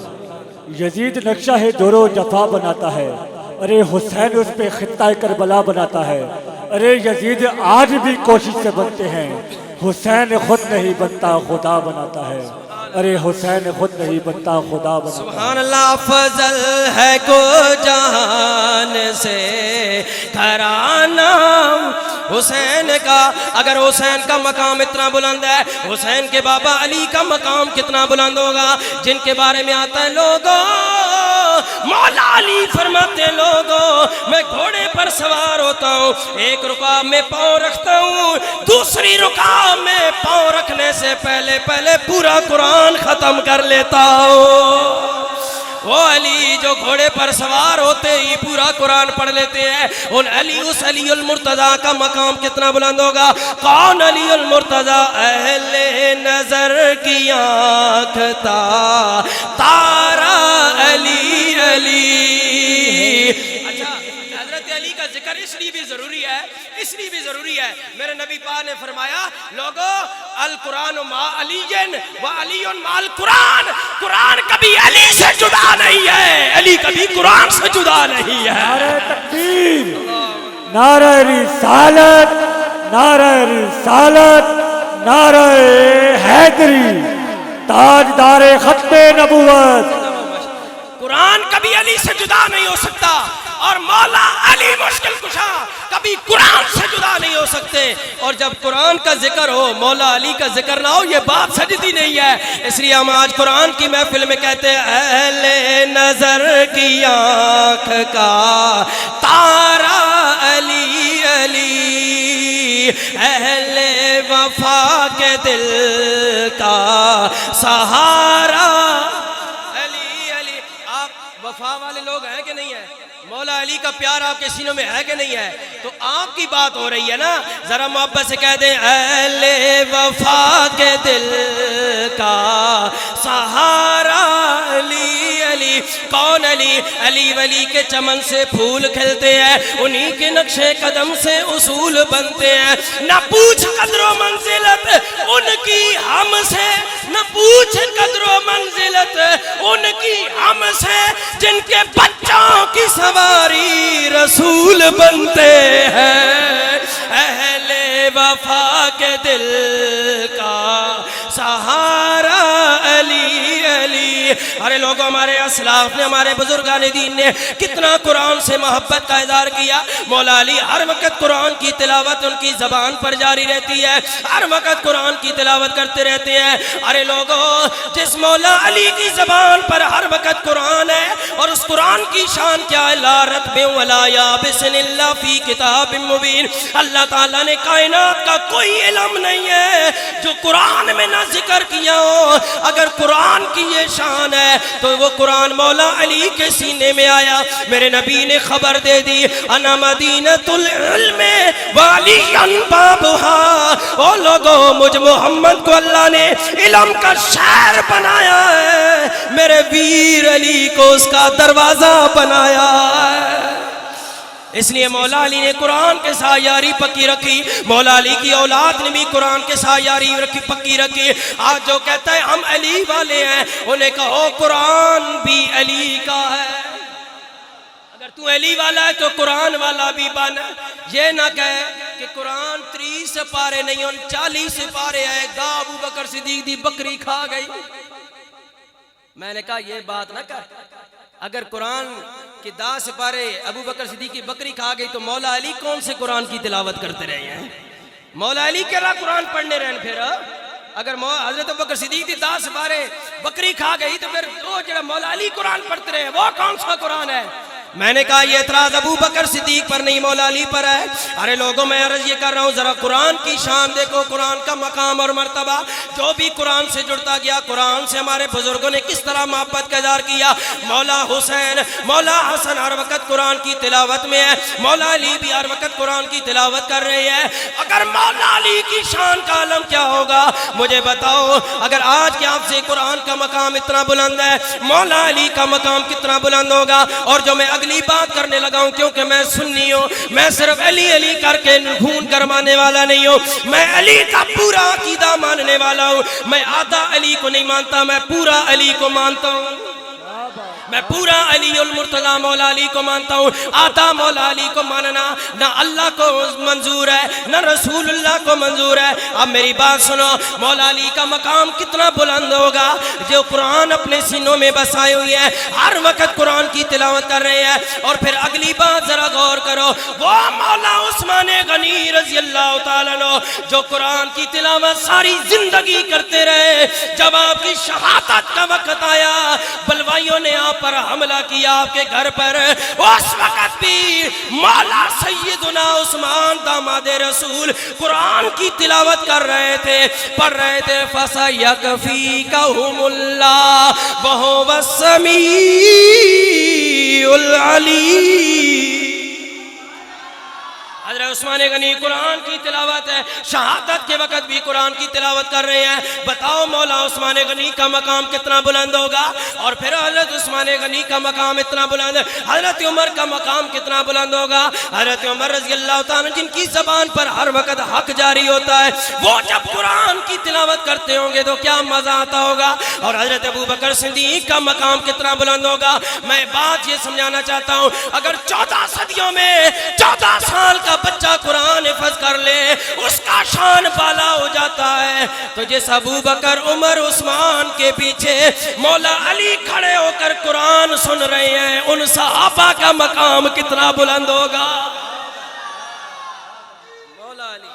یزید نقشہ ہے دور و جفا بناتا ہے. ارے حسین اس پہ خطہ کربلا بناتا ہے. ارے یزید آج بھی کوشش سے بنتے ہیں حسین خود نہیں بنتا خدا بناتا ہے. ارے حسین خود نہیں بنتا خدا بناتا ہے. سبحان اللہ. افضل ہے کو جہان سے کرانا حسین کا. اگر حسین کا مقام اتنا بلند ہے حسین کے بابا علی کا مقام کتنا بلند ہوگا جن کے بارے میں آتا ہے لوگوں مولا علی فرماتے لوگوں میں گھوڑے پر سوار ہوتا ہوں ایک رکاب میں پاؤں رکھتا ہوں دوسری رکاب میں پاؤں رکھنے سے پہلے پورا قرآن ختم کر لیتا ہوں. وہ علی جو گھوڑے پر سوار ہوتے ہی پورا قرآن پڑھ لیتے ہیں ان علی اس علی المرتضیٰ کا مقام کتنا بلند ہوگا. کون علی المرتضیٰ؟ اہل نظر کی آنکھ تارا علی علی. اچھا حضرت علی کا ذکر اس لیے بھی ضروری ہے میرے نبی پاک نے فرمایا لوگوں القرآن مع علی و علی مع القرآن. قرآن کبھی علی سے جدا نہیں ہے علی کبھی قرآن سے جدا نہیں ہے. نعرہ تکبیر نعرہ رسالت نعرہ رسالت نعرہ حیدری تاجدار ختم نبوت. قرآن کبھی علی سے جدا نہیں ہو سکتا اور مولا علی مشکل کشا کبھی قرآن سے جدا نہیں ہو سکتے، اور جب قرآن کا ذکر ہو مولا علی کا ذکر نہ ہو یہ بات سجدی نہیں ہے۔ اس لیے ہم آج قرآن کی محفل میں کہتے ہیں اہل نظر کی آنکھ کا تارا علی علی، اہل وفا کے دل کا سہارا علی علی۔ آپ وفا والے لوگ ہیں کہ نہیں ہیں؟ مولا علی کا پیار آپ کے سینوں میں ہے کہ نہیں ہے؟ تو آپ کی بات ہو رہی ہے نا، ذرا محبت سے کہہ دیں اہل وفا کے دل کا سہارا علی علی۔ کون علی؟ علی ولی کے چمن سے پھول کھلتے ہیں، انہی کے نقش قدم سے اصول بنتے ہیں، نہ پوچھ قدر و منزلت ان کی ہم سے، نہ پوچھ قدر و منزلت ان کی ہم سے، جن کے بچوں کی سواری رسول بنتے ہیں، اہل وفا کے دل کا سہارا علی علی۔ ارے لوگوں، ہمارے اسلاف نے، ہمارے بزرگان دین نے کتنا قرآن سے محبت کا اظہار کیا۔ مولا علی ہر وقت قرآن کی تلاوت ان کی زبان پر جاری رہتی ہے، ہر وقت قرآن کی تلاوت کرتے رہتے ہیں۔ ارے لوگوں، جس مولا علی کی زبان پر ہر وقت قرآن ہے، اور اس قرآن کی شان کیا ہے، لا رتب ولا یابس الا فی کتاب مبین۔ اللہ تعالیٰ نے کائنات کا کوئی علم نہیں ہے جو قرآن میں نہ ذکر کیا ہو۔ اگر قرآن کی یہ شان ہے تو وہ قرآن مولا علی کے سینے میں آیا۔ میرے نبی نے خبر دے دی، انا مدینۃ العلم وعلی بابھا۔ او لوگوں، مجھ محمد کو اللہ نے علم کا شہر بنایا ہے، میرے ویر علی کو اس کا دروازہ بنایا ہے۔ اس لیے مولا علی نے قرآن کے ساتھ یاری پکی رکھی، مولا علی کی اولاد نے بھی قرآن کے ساتھ یاری پکی رکھی۔ آج جو کہتا ہے ہم علی والے ہیں، انہیں کہو قرآن بھی علی کا ہے۔ اگر تو علی والا ہے تو قرآن والا بھی بن۔ یہ نہ کہے کہ قرآن 30 سپارے نہیں، 40 سپارے ہے، دا ابو بکر صدیق دی بکری کھا گئی۔ میں نے کہا یہ بات نہ کر، اگر قرآن کی 10 سپارے ابو بکر صدیق کی بکری کھا گئی تو مولا علی کون سے قرآن کی تلاوت کرتے رہے ہیں؟ مولا علی کہہ رہا قرآن پڑھنے رہن۔ پھر اگر حضرت ابو بکر صدیق کی 10 سپارے بکری کھا گئی تو پھر وہ جڑا مولا علی قرآن پڑھتے رہے وہ کون سا قرآن ہے؟ میں نے کہا یہ اعتراض ابو بکر صدیق پر نہیں، مولا علی پر ہے۔ ارے لوگوں، میں عرض یہ کر رہا ہوں، ذرا قرآن کی شان دیکھو، قرآن کا مقام اور مرتبہ۔ جو بھی قرآن سے جڑتا گیا، قرآن سے ہمارے بزرگوں نے کس طرح محبت کا اظہار کیا۔ مولا حسین، مولا حسن ہر وقت قرآن کی تلاوت میں ہے، مولا علی بھی ہر وقت قرآن کی تلاوت کر رہے ہیں۔ اگر مولا علی کی شان کا عالم کیا ہوگا مجھے بتاؤ۔ اگر آج کے آپ سے قرآن کا مقام اتنا بلند ہے، مولا علی کا مقام کتنا بلند ہوگا۔ اور جو میں اگلی بات کرنے لگا ہوں، کیونکہ میں سنی ہوں، میں صرف علی علی کر کے خون گرمانے والا نہیں ہوں، میں علی کا پورا عقیدہ ماننے والا ہوں۔ میں آدھا علی کو نہیں مانتا، میں پورا علی کو مانتا ہوں۔ میں پورا علی المرتضی مولا علی کو مانتا ہوں۔ آدھا مولا علی کو ماننا نہ اللہ کو منظور ہے نہ رسول اللہ کو منظور ہے۔ اب میری بات سنو، مولا علی کا مقام کتنا بلند ہوگا جو قرآن اپنے سینوں میں بسائے ہوئی ہے، ہر وقت قرآن کی تلاوت کر رہے ہیں۔ اور پھر اگلی بات ذرا غور کرو، وہ مولا عثمان غنی رضی اللہ تعالیٰ عنہ جو قرآن کی تلاوت ساری زندگی کرتے رہے، جب آپ کی شہادت کا وقت آیا، بلوائیوں نے آپ پر حملہ کیا آپ کے گھر پر، اس وقت بھی مولا سیدنا عثمان داماد رسول قرآن کی تلاوت کر رہے تھے، پڑھ رہے تھے فَسَيَكْفِيكَهُمُ اللَّهُ وَهُوَ السَّمِيعُ الْعَلِيمُ۔ حضرت عثمان غنی قرآن کی تلاوت ہے، شہادت کے وقت بھی قرآن کی تلاوت کر رہے ہیں۔ بتاؤ مولا عثمان غنی کا مقام کتنا بلند ہوگا۔ اور پھر حضرت عثمان غنی کا مقام اتنا بلند ہے، حضرت عمر کا مقام کتنا بلند ہوگا۔ حضرت عمر رضی اللہ تعالیٰ جن کی زبان پر ہر وقت حق جاری ہوتا ہے، وہ جب قرآن کی تلاوت کرتے ہوں گے تو کیا مزہ آتا ہوگا۔ اور حضرت ابو بکر صدیق کا مقام کتنا بلند ہوگا۔ میں بات یہ سمجھانا چاہتا ہوں، اگر 14 صدیوں میں 14 سال کا بچہ قرآن حفظ کر لے، اس کا شان بالا ہو جاتا ہے۔ ہے تو جس ابو بکر عمر عثمان کے پیچھے مولا علی کھڑے ہو کر قرآن سن رہے ہیں، ان صحابہ کا مقام کتنا بلند ہوگا. مولا علی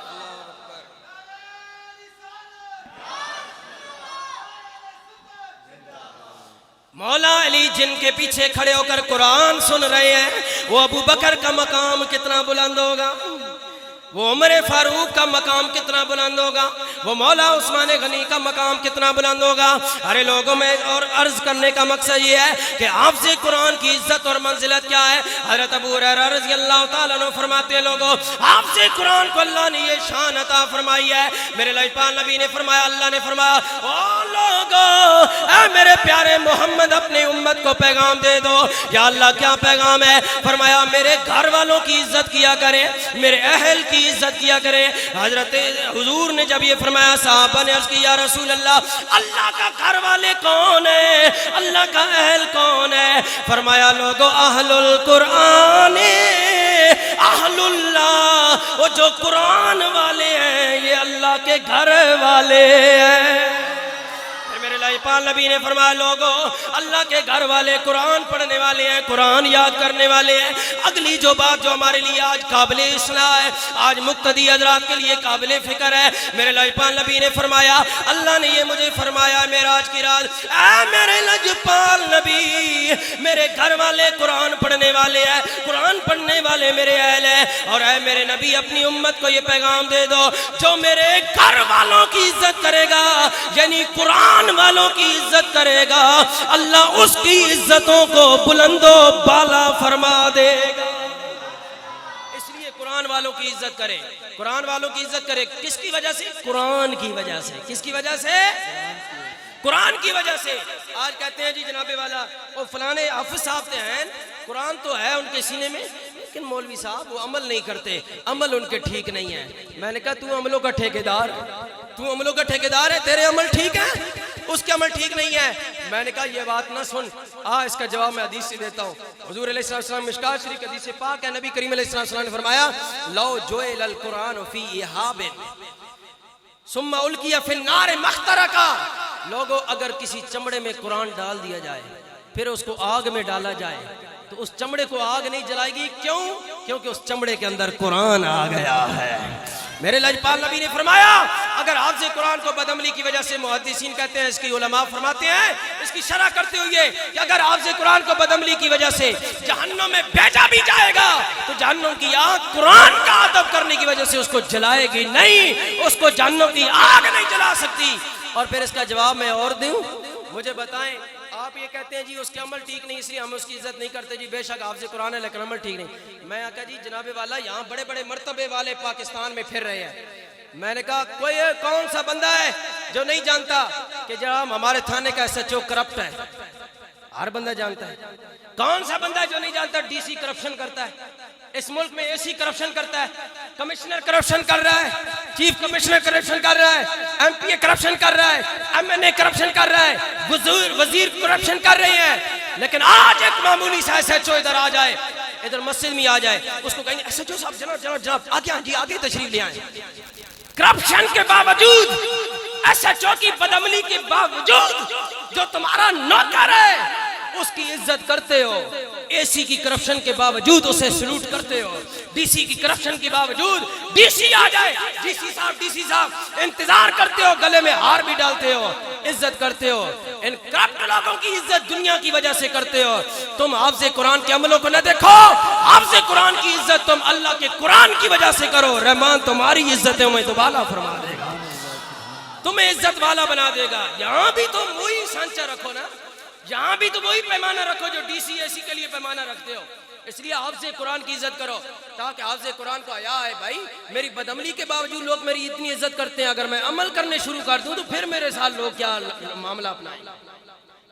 مولا علی جن کے پیچھے کھڑے ہو کر قرآن سن رہے ہیں، وہ ابو بکر کا مقام کتنا بلند ہوگا، وہ عمر فاروق کا مقام کتنا بلند ہوگا، وہ مولا عثمان غنی کا مقام کتنا بلند ہوگا. ارے لوگوں میں اور عرض کرنے کا مقصد یہ ہے کہ حافظ قرآن کی عزت اور منزلت کیا ہے. حضرت ابو ہریرہ رضی اللہ تعالیٰ عنہ فرماتے ہیں لوگوں حافظ قرآن کو اللہ نے یہ شان عطا فرمائی ہے. میرے لائپال نبی نے فرمایا، اللہ نے فرمایا او لوگوں اے میرے پیارے محمد اپنی امت کو پیغام دے دو. یا اللہ کیا پیغام ہے؟ فرمایا میرے گھر والوں کی عزت کیا کریں، میرے اہل کی عزت کیا کرے. حضرت حضور نے جب یہ فرمایا صحابہ نے عرض کی یا رسول اللہ کا گھر والے کون ہے، اللہ کا اہل کون ہے؟ فرمایا لوگو اہل القرآن اہل اللہ، وہ جو قرآن والے ہیں یہ اللہ کے گھر والے ہیں. میرے لائپال نبی نے فرمایا لوگوں اللہ کے گھر والے قرآن پڑھنے والے ہیں، قرآن یاد کرنے والے ہیں. اگلی جو بات جو ہمارے لیے آج قابل اصلاح ہے، آج مقتدی حضرات کے لیے قابل فکر ہے، میرے لائپال نبی نے فرمایا اللہ نے یہ مجھے فرمایا معراج کی رات اے میرے لجپال نبی میرے گھر والے قرآن پڑھنے والے ہیں، قرآن پڑھنے والے میرے اہل ہیں، اور اے میرے نبی اپنی امت کو یہ پیغام دے دو جو میرے گھر والوں کی عزت کرے گا یعنی قرآن والوں کی عزت کرے گا اللہ اس کی عزتوں کو بلند و بالا فرما دے گا. اس لیے قرآن والوں کی عزت کرے، قرآن والوں کی عزت کرے. کس کی وجہ سے؟ قرآن کی وجہ سے. کس کی وجہ سے؟ قرآن کی وجہ سے. آج کہتے ہیں جی جناب والا وہ فلانے حافظ صاحب ہیں، قرآن تو ہے ان کے سینے میں لیکن مولوی صاحب وہ عمل نہیں کرتے، عمل ان کے ٹھیک نہیں ہے. میں نے کہا تو عملوں کا ٹھیکیدار، تو عملوں کا ٹھیکیدار ہے، تیرے عمل ٹھیک ہے اس کے عمل ٹھیک نہیں ہے. میں نے کہا یہ بات نہ سن، اس کا جواب میں حدیث سے دیتا ہوں. حضور علیہ السلام مشکات شریف حدیث پاک ہے، نبی کریم علیہ السلام نے فرمایا لو جوئل القرآن فی احاب ثم القی فی النار مخترقا. لوگوں اگر کسی چمڑے میں قرآن ڈال دیا جائے پھر اس کو آگ میں ڈالا جائے تو اس چمڑے کو آگ نہیں جلائے گی. کیوں؟ کیونکہ اس چمڑے کے اندر قرآن آ گیا ہے. میرے لجپال نبی نے فرمایا اگر حافظ قرآن کو بدعملی کی وجہ سے محدثین کہتے ہیں، اس کی علماء فرماتے ہیں اس کی شرح کرتے ہوئے کہ اگر حافظ قرآن کو بدعملی کی وجہ سے جہنم میں بھیجا بھی جائے گا تو جہنم کی آگ قرآن کا ادب کرنے کی وجہ سے اس کو جلائے گی نہیں، اس کو جہنم کی آگ نہیں جلا سکتی. اور پھر اس کا جواب میں اور دوں، مجھے بتائیں آپ یہ کہتے ہیں جی اس کے عمل ٹھیک نہیں اس لیے ہم اس کی عزت نہیں کرتے. جی بے شک حافظ قرآن ہے لیکن عمل ٹھیک نہیں. میں کہا جی جناب والا یہاں بڑے بڑے مرتبے والے پاکستان میں پھر رہے ہیں. میں نے کہا کوئی کون سا بندہ ہے جو نہیں جانتا کہ جناب ہمارے تھانے کا SHO کرپٹ ہے؟ ہر بندہ جانتا ہے. کون سا بندہ ہے جو نہیں جانتا DC کرپشن کرتا ہے، اس ملک میں AC کرپشن کرتا ہے، کمشنر کرپشن کر رہا ہے، چیف کمشنر کرپشن کر رہا ہے، MPA کرپشن کر رہا ہے، MNA کرپشن کر رہا ہے، وزیر کرپشن کر رہے ہیں. لیکن آج ایک معمولی سا SHO ادھر آ جائے، ادھر مسجد میں آ جائے، اس کو کہیں گے SHO صاحب جناب جناب جناب آگے جی آگے تشریف لے آئیں. کرپشن کے باوجود SHO کی بدعملی کے باوجود جو تمہارا نوکر ہے اس کی عزت کرتے ہو، AC کی کرپشن کے باوجود اسے سلوٹ کرتے ہو، DC کی کرپشن کے باوجود DC آ جائے DC صاحب انتظار کرتے ہو، گلے میں ہار بھی ڈالتے ہو، عزت کرتے ہو. ان کرپٹ لوگوں کی عزت دنیا کی وجہ سے کرتے ہو. تم حافظ قرآن کے عملوں کو نہ دیکھو، حافظ قرآن کی عزت تم اللہ کے قرآن کی وجہ سے کرو. رحمان تمہاری عزتوں میں دوبالا فرما دے گا، تمہیں عزت والا بنا دے گا. یہاں بھی تم وہی سانچہ رکھو نا، یہاں بھی تو وہی پیمانہ رکھو جو DC AC کے لیے پیمانہ رکھتے ہو. اس لیے حافظ قرآن کی عزت کرو تاکہ حافظ قرآن کو حیا ہے بھائی میری بدعملی کے باوجود لوگ میری اتنی عزت کرتے ہیں، اگر میں عمل کرنے شروع کر دوں تو پھر میرے ساتھ لوگ کیا معاملہ اپنائیں،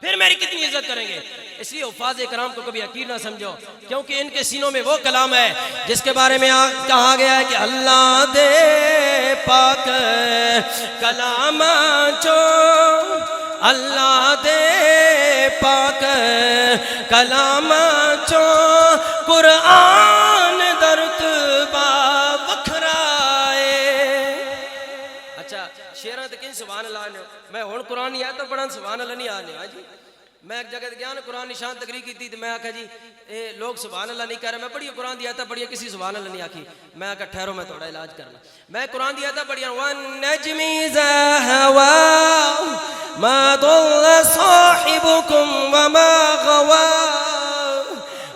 پھر میری کتنی عزت کریں گے. اس لیے حفاظ کرام کو کبھی حقیر نہ سمجھو، کیونکہ ان کے سینوں میں وہ کلام ہے جس کے بارے میں کہا گیا ہے کہ اللہ دے پاک کلام چو، اللہ دے پاک کلام چو قرآن درتبہ وکھرائے. اچھا شیراں تے کہ سبحان اللہ نے میں ہن قرآن نہیں آیا تو پڑھن سبحان اللہ نہیں آنے ہاں جی میں ایک جگہ گیا نا قرآن نشان تقریر کی تھی تو میں آکھا جی اے لوگ سبحان اللہ نہیں کہہ رہے میں پڑھیے قرآن دی آیت پڑھیے کسی سبحان اللہ نہیں آکھی میں آکھا ٹھہرو میں تھوڑا علاج کرنا میں قرآن دی آیت پڑھیا وَالنَّجْمِ إِذَا هَوَىٰ مَا ضَلَّ صَاحِبُكُمْ وَمَا غَوَىٰ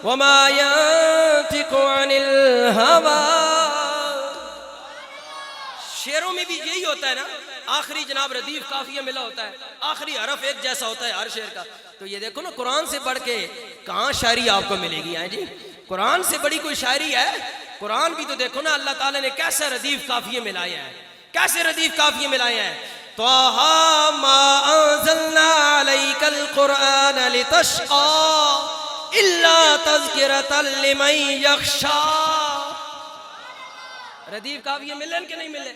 وَمَا يَنطِقُ عَنِ الْهَوَىٰ شعروں میں بھی یہی ہوتا ہے نا آخری جناب ردیف قافیہ ملا ہوتا ہے آخری حرف ایک جیسا ہوتا ہے ہر شعر کا تو یہ دیکھو نا قرآن سے بڑھ کے کہاں شاعری آپ کو ملے گی جی قرآن سے بڑی کوئی شاعری ہے قرآن بھی تو دیکھو نا اللہ تعالیٰ نے کیسے ردیف قافیہ ملائے ہیں کیسے ردیف قافیہ ملائے ہیں طٰہٰ مَا أَنزَلْنَا عَلَيْكَ الْقُرْآنَ لِتَشْقَىٰ إِلَّا تَذْكِرَةً لِمَن يَخْشَىٰ ردیف قافیہ ملے کہ نہیں ملے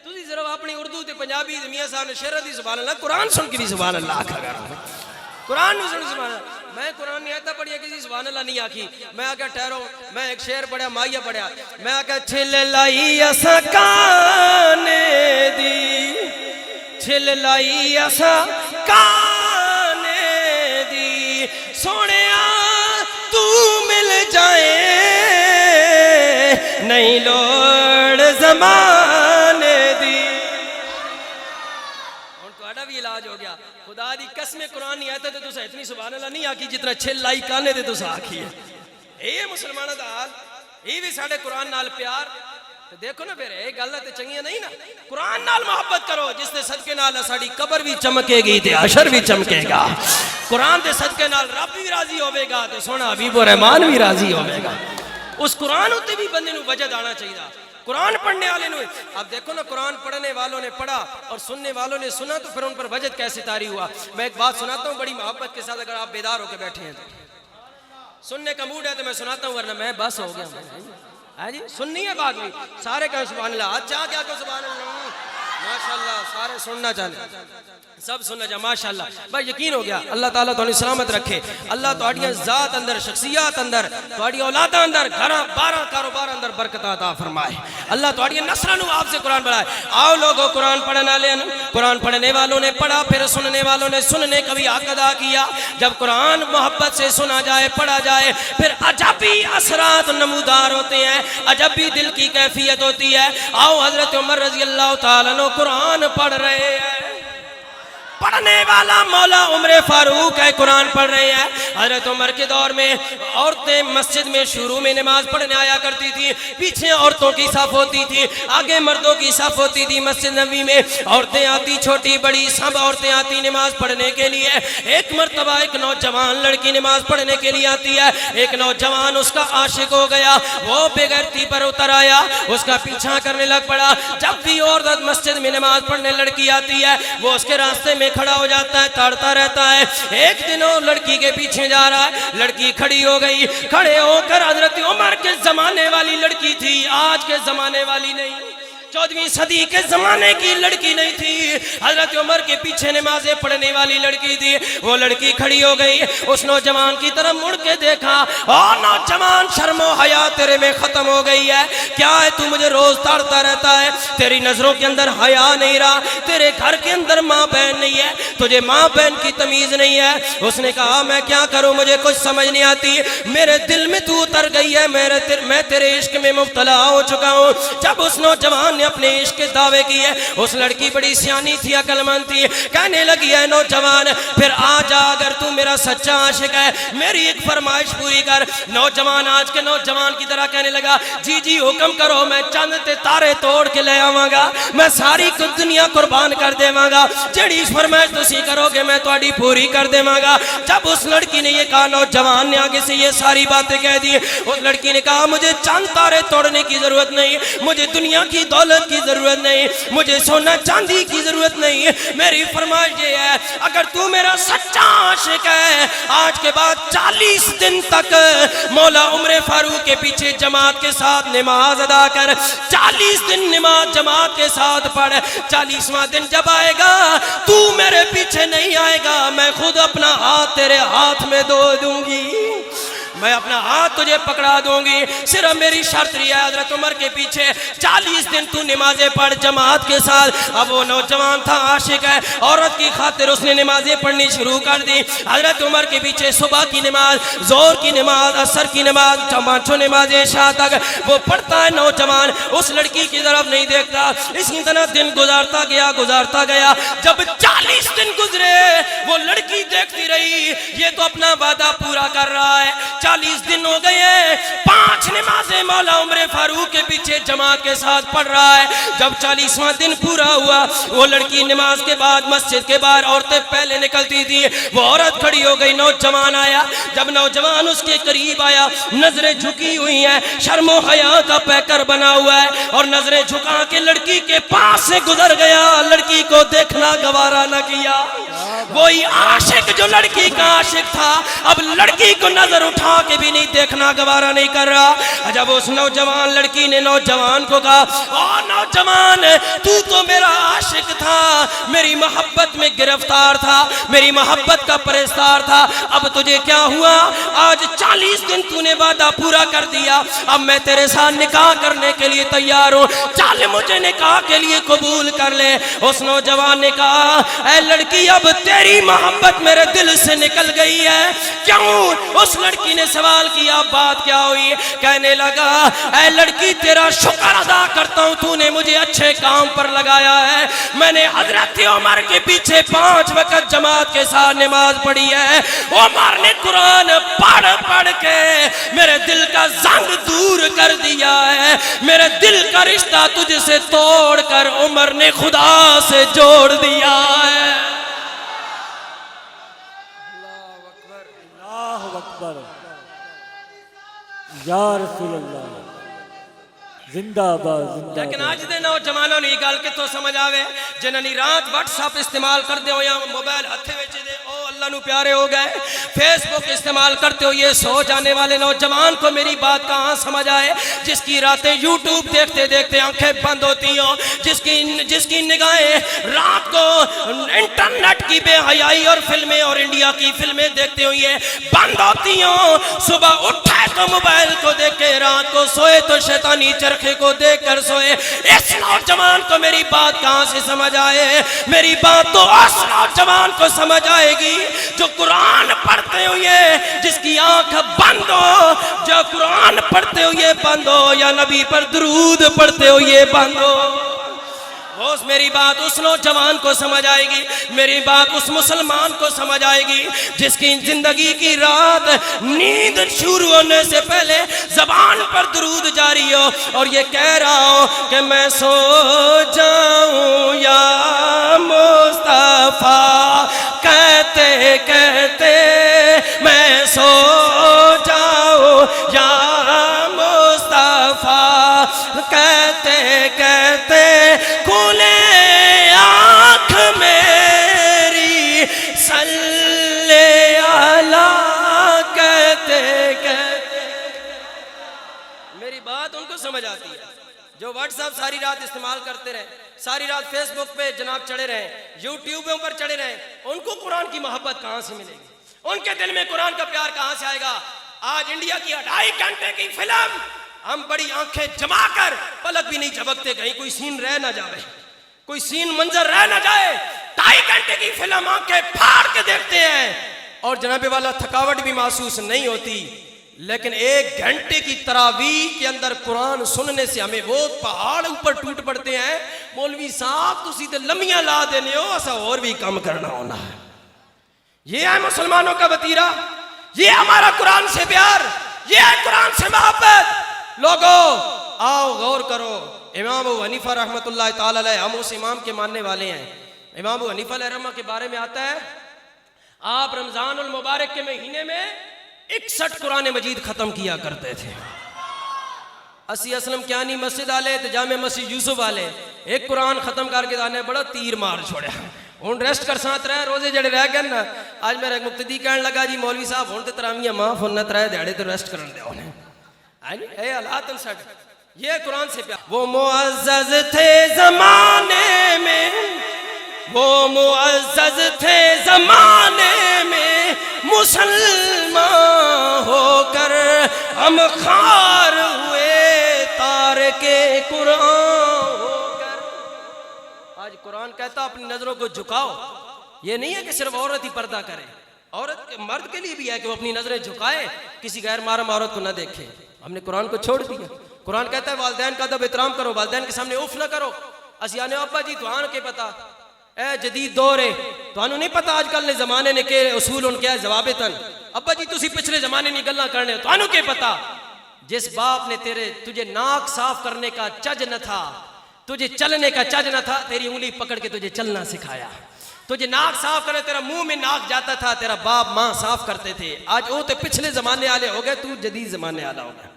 تسی صرف اپنی اردو تے پنجابی تے میاں صاحب نے شعر دی سبحان اللہ قرآن سن کے بھی سبحان اللہ آکھا کرو قرآن نو سن سبحان اللہ میں قرآن نہیں آتا پڑھیا کسی سبحان اللہ نہیں آکھی میں آکھا ٹھہرو میں ایک شعر پڑھیا مائیہ پڑھیا میں آکھا چھل لائی اسا کانے دی چھل لائی اسا کانے دی سونیا تو مل جائے نہیں لوڑ زمانے دی اور تو بھی علاج ہو گیا خدا دی قسم قرآن نہیں آتا تو اتنی سبحان اللہ نہیں آکی جتنا چھل لائی کانے دے تو آکھی ہے اے مسلمانہ دا حال یہ بھی ساڑھے قرآن نال پیار دیکھو نا پھر ایک گل تے چنگیاں نہیں نا قرآن نال محبت کرو جس دے صدقے نال ساڑی قبر بھی چمکے گی تے حشر بھی چمکے گا قرآن دے صدقے نال رب بھی راضی ہوے گا تے سونا حبیب و رحمان بھی راضی ہوے گا اس قرآن ہوتے بھی بندے نو وجد آنا چاہیے قرآن پڑھنے والے نو اب دیکھو نا قرآن پڑھنے والوں نے پڑھا اور سننے والوں نے سنا تو پھر ان پر وجد کیسے طاری ہوا میں ایک بات سناتا ہوں بڑی محبت کے ساتھ اگر آپ بیدار ہو کے بیٹھے ہیں تو سننے کا موڈ ہے تو میں سناتا ہوں ورنہ میں بس ہو گیا ہے جی سننی ہے بات ہوئی سارے کہیں سبحان اللہ آج جا کیا کہ سبحان اللہ ماشاءاللہ سارے سننا چاہتے سب سننا چاہتے ماشاءاللہ بھائی یقین ہو گیا اللہ تعالیٰ تو سلامت رکھے اللہ تو اڑیاں ذات اندر شخصیات اندر تو اڑی اولاد اندر گھرہ بارہ کاروبار اندر برکت عطا فرمائے اللہ تو اڑیاں نصرانو آپ سے قرآن پڑھائے آؤ لوگوں قرآن پڑھنا لیں قرآن پڑھنے والوں نے پڑھا پھر سننے والوں نے سننے کا بھی حق ادا کیا جب قرآن محبت سے سنا جائے پڑھا جائے پھر عجبی اثرات نمودار ہوتے ہیں عجبی دل کی کیفیت ہوتی ہے آؤ حضرت عمر رضی اللہ تعالیٰ عنہ قرآن پڑھ رہے ہیں پڑھنے والا مولا عمر فاروق ہے قرآن پڑھ رہے ہیں حضرت عمر کے دور میں عورتیں مسجد میں شروع میں نماز پڑھنے آیا کرتی تھی پیچھے عورتوں کی صف ہوتی تھی آگے مردوں کی صف ہوتی تھی مسجد نبوی میں عورتیں آتی چھوٹی بڑی سب عورتیں آتی نماز پڑھنے کے لیے ایک مرتبہ ایک نوجوان لڑکی نماز پڑھنے کے لیے آتی ہے ایک نوجوان اس کا عاشق ہو گیا وہ بغیرتی پر اتر آیا اس کا پیچھا کرنے لگ پڑا جب بھی عورت مسجد میں نماز پڑھنے لڑکی آتی ہے وہ اس کے راستے میں کھڑا ہو جاتا ہے تاڑتا رہتا ہے ایک دن وہ لڑکی کے پیچھے جا رہا ہے لڑکی کھڑی ہو گئی کھڑے ہو کر حضرت عمر کے زمانے والی لڑکی تھی آج کے زمانے والی نہیں 14ویں صدی کے زمانے کی لڑکی نہیں تھی حضرت عمر کے پیچھے نمازیں پڑھنے والی لڑکی تھی وہ لڑکی کھڑی ہو گئی اس نوجوان کی طرف مڑ کے دیکھا اور نوجوان شرم و حیا تیرے میں ختم ہو گئی ہے کیا ہے تو مجھے روز تاڑتا رہتا ہے تیری نظروں کے اندر حیا نہیں رہا تیرے گھر کے اندر ماں بہن نہیں ہے تجھے ماں بہن کی تمیز نہیں ہے اس نے کہا میں کیا کروں مجھے کچھ سمجھ نہیں آتی میرے دل میں تو اتر گئی ہے میں تیرے عشق میں مبتلا ہو چکا ہوں جب اس نوجوان نے اپنے عشق کے دعوے کیے اس لڑکی بڑی سیانی تھی عقل مند تھی کہنے لگی ہے نوجوان پھر آج اگر تو میرا سچا عاشق ہے میری ایک فرمائش پوری کر نوجوان آج کے نوجوان کی طرح کہنے لگا جی حکم کرو میں چند تے تارے توڑ کے لے آواں گا میں ساری دنیا قربان کر دیواں گا جڑی فرمائش تسی کرو گے میں تہاڈی پوری کر دیواں گا جب اس لڑکی نے یہ کہا نوجوان نے آگے سے یہ ساری باتیں کہہ دی اس لڑکی نے کہا مجھے چند تارے توڑنے کی ضرورت نہیں مجھے دنیا کی دولت کی ضرورت نہیں مجھے سونا چاندی کی ضرورت نہیں میری فرمائش یہ ہے اگر تو میرا سچا عاشق ہے آج کے بعد 40 دن تک مولا عمر فاروق کے پیچھے جماعت کے ساتھ نماز ادا کر 40 دن نماز جماعت کے ساتھ پڑھ 40واں دن جب آئے گا تو میرے پیچھے نہیں آئے گا میں خود اپنا ہاتھ تیرے ہاتھ میں دو دوں گی میں اپنا ہاتھ تجھے پکڑا دوں گی. صرف میری شرط رہی ہے حضرت عمر کے پیچھے 40 دن تو نمازیں پڑھ جماعت کے ساتھ. اب وہ نوجوان تھا, عاشق ہے, عورت کی خاطر اس نے نمازیں پڑھنی شروع کر دی. حضرت عمر کے پیچھے صبح کی نماز, زور کی نماز, عصر کی نماز, پانچوں نمازیں عشاء تک وہ پڑھتا ہے. نوجوان اس لڑکی کی طرف نہیں دیکھتا. اسی طرح دن گزارتا گیا. جب 40 دن گزرے وہ لڑکی دیکھتی رہی, یہ تو اپنا وعدہ پورا کر رہا ہے. 40 دن ہو گئے, 5 نمازیں مولا عمر فاروق کے پیچھے جماعت کے ساتھ پڑھ رہا ہے. جب 40واں دن پورا ہوا, وہ لڑکی نماز کے بعد مسجد کے باہر, عورتیں پہلے نکلتی تھی, وہ عورت کھڑی ہو گئی. نوجوان آیا. جب نوجوان اس کے قریب آیا, نظریں جھکی ہوئی ہیں, شرم و حیا کا پیکر بنا ہوا ہے, اور نظریں جھکا کے لڑکی کے پاس سے گزر گیا. لڑکی کو دیکھنا گوارا نہ کیا. وہی عاشق جو لڑکی کا عاشق تھا, اب لڑکی کو نظر اٹھا کے بھی نہیں دیکھنا گوارا نہیں کر رہا. جب اس نوجوان لڑکی نے نوجوان کو کہا, او نوجوان, تو میرا عاشق تھا, میری محبت میں گرفتار تھا, میری محبت کا پرستار تھا, اب تجھے کیا ہوا؟ آج 40 دن تو نے وعدہ پورا کر دیا, اب میں تیرے ساتھ نکاح کرنے کے لیے تیار ہوں, چل مجھے نکاح کے لیے قبول کر لے. اس نوجوان نے کہا, اے لڑکی, اب تیری محبت میرے دل سے نکل گئی ہے. کیوں؟ اس لڑکی نے سوال کیا, بات کیا ہوئی؟ کہنے لگا, اے لڑکی, تیرا شکر ادا کرتا ہوں, تو نے مجھے اچھے کام پر لگایا ہے. میں نے حضرت عمر کے پیچھے 5 وقت جماعت کے ساتھ نماز پڑھی ہے. عمر نے قرآن پڑھ کے میرے دل کا زنگ دور کر دیا ہے. میرے دل کا رشتہ تجھ سے توڑ کر عمر نے خدا سے جوڑ دیا ہے. اللہ اکبر, یا رسول اللہ, زندہ باد, زندہ لیکن باد. آج دے نوجوانوں نے یہ گل کتوں سمجھ آوے, جنہاں رات واٹس ایپ استعمال کرتے ہو یا موبائل ہتھے وچ دے, او اللہ نو پیارے ہو گئے. فیس بک استعمال کرتے ہو, یہ سو جانے والے نوجوان کو میری بات کہاں سمجھ آئے, جس کی راتیں یوٹیوب دیکھتے دیکھتے آنکھیں بند ہوتی ہوں, جس کی نگاہیں رات کو انٹرنیٹ کی بے حیائی اور فلمیں اور انڈیا کی فلمیں دیکھتے ہوئے بند ہوتی ہوں, صبح اٹھے تو موبائل کو دیکھ کے, رات کو سوئے تو شیطانی چرخے کو دیکھ کر سوئے. اس نوجوان کو میری بات کہاں سے سمجھ آئے؟ میری بات تو اس نوجوان کو سمجھ آئے گی جو قرآن پڑھتے ہوئے, جس کی آنکھ بند ہو, جو قرآن پڑھتے ہوئے بند ہو, یا نبی پر درود پڑھتے ہوئے بند ہو. میری بات اس نوجوان کو سمجھ آئے گی, میری بات اس مسلمان کو سمجھ آئے گی جس کی زندگی کی رات نیند شروع ہونے سے پہلے زبان پر درود جاری ہو, اور یہ کہہ رہا ہو کہ میں سو جاؤں یا مصطفیٰ, کہتے کہتے میں سو جاؤں یا مصطفیٰ, کہتے کہتے کھلے آنکھ میری صلی اللہ, کہتے کہتے. میری بات ان کو سمجھ آتی ہے جو واٹس ایپ ساری رات استعمال کرتے رہے, ساری رات فیس بک پہ جناب چڑھے رہے, یوٹیوبوں پر چڑھے رہے, ان کو قرآن کی محبت کہاں سے ملے گی؟ ان کے دل میں قرآن کا پیار کہاں سے آئے گا؟ آج انڈیا کی 2.5 گھنٹے کی فلم ہم بڑی آنکھیں جما کر پلک بھی نہیں جھپکتے, کہیں کوئی سین رہ نہ جائے, کوئی سین منظر رہ نہ جائے. 2.5 گھنٹے کی فلم آنکھیں پھاڑ کے دیکھتے ہیں, اور جناب والا تھکاوٹ بھی محسوس نہیں ہوتی. لیکن 1 گھنٹے کی تراویح کے اندر قرآن سننے سے ہمیں وہ پہاڑ اوپر ٹوٹ پڑتے ہیں. مولوی صاحب تسی تے لمیاں لا دینے ہو, ایسا اور بھی کام کرنا ہونا ہے. یہ ہے مسلمانوں کا وتیرہ, یہ ہمارا قرآن سے پیار, یہ ہے قرآن سے محبت. لوگو آؤ غور کرو. امام ابو حنیفہ رحمۃ اللہ تعالی علیہ, ہم اس امام کے ماننے والے ہیں. امام ابو حنیفہ علیہ رحمہ کے بارے میں آتا ہے, آپ رمضان المبارک کے مہینے میں 61 قرآن مجید ختم کیا کرتے تھے. اسی اسلم کیانی مسجد والے تے جامع مسجد یوسف والے ایک قرآن ختم کر کے دانے بڑا تیر مار چھوڑیا. ہوں ریسٹ کر ساتھ رہے, روزے جڑے رہ گئے نا, آج میرا ایک مقتدی کہنے لگا جی مولوی صاحب ہوں تے تراویحاں معاف ہونا, 3 دیہڑے تو ریسٹ کرن دے انہیں. اے اللہ تنسٹ, یہ قرآن سے پیار. وہ معزز تھے زمانے میں, وہ معزز تھے زمانے میں, مسلمان ہو کر ہم خار ہوئے تارک قرآن ہو کر. آج قرآن کہتا اپنی نظروں کو جھکاؤ. یہ نہیں ہے کہ صرف عورت ہی پردہ کرے, عورت کے مرد کے لیے بھی ہے کہ وہ اپنی نظریں جھکائے, کسی غیر محرم عورت کو نہ دیکھے. ہم نے قرآن کو چھوڑ دیا. قرآن کہتا ہے والدین کا ادب احترام کرو, والدین کے سامنے اف نہ کرو. اسی آنے ابا جی تو آن کے پتا اے جدید دور ہے تو انہوں نہیں پتا آج کل نے زمانے نے کہ اصول ان کے ضوابطن. ابا جی تسی پچھلے زمانے نہیں گلاں کرنے تو انہوں کے پتا. جس باپ نے تجھے ناک صاف کرنے کا چج نہ تھا, تجھے چلنے کا چج نہ تھا, تیری انگلی پکڑ کے تجھے چلنا سکھایا. تجھے ناک صاف کرنے, تیرا منہ میں ناک جاتا تھا, تیرا باپ ماں صاف کرتے تھے. آج وہ تو پچھلے زمانے والے ہو گئے, تو جدید زمانے والا ہو گیا,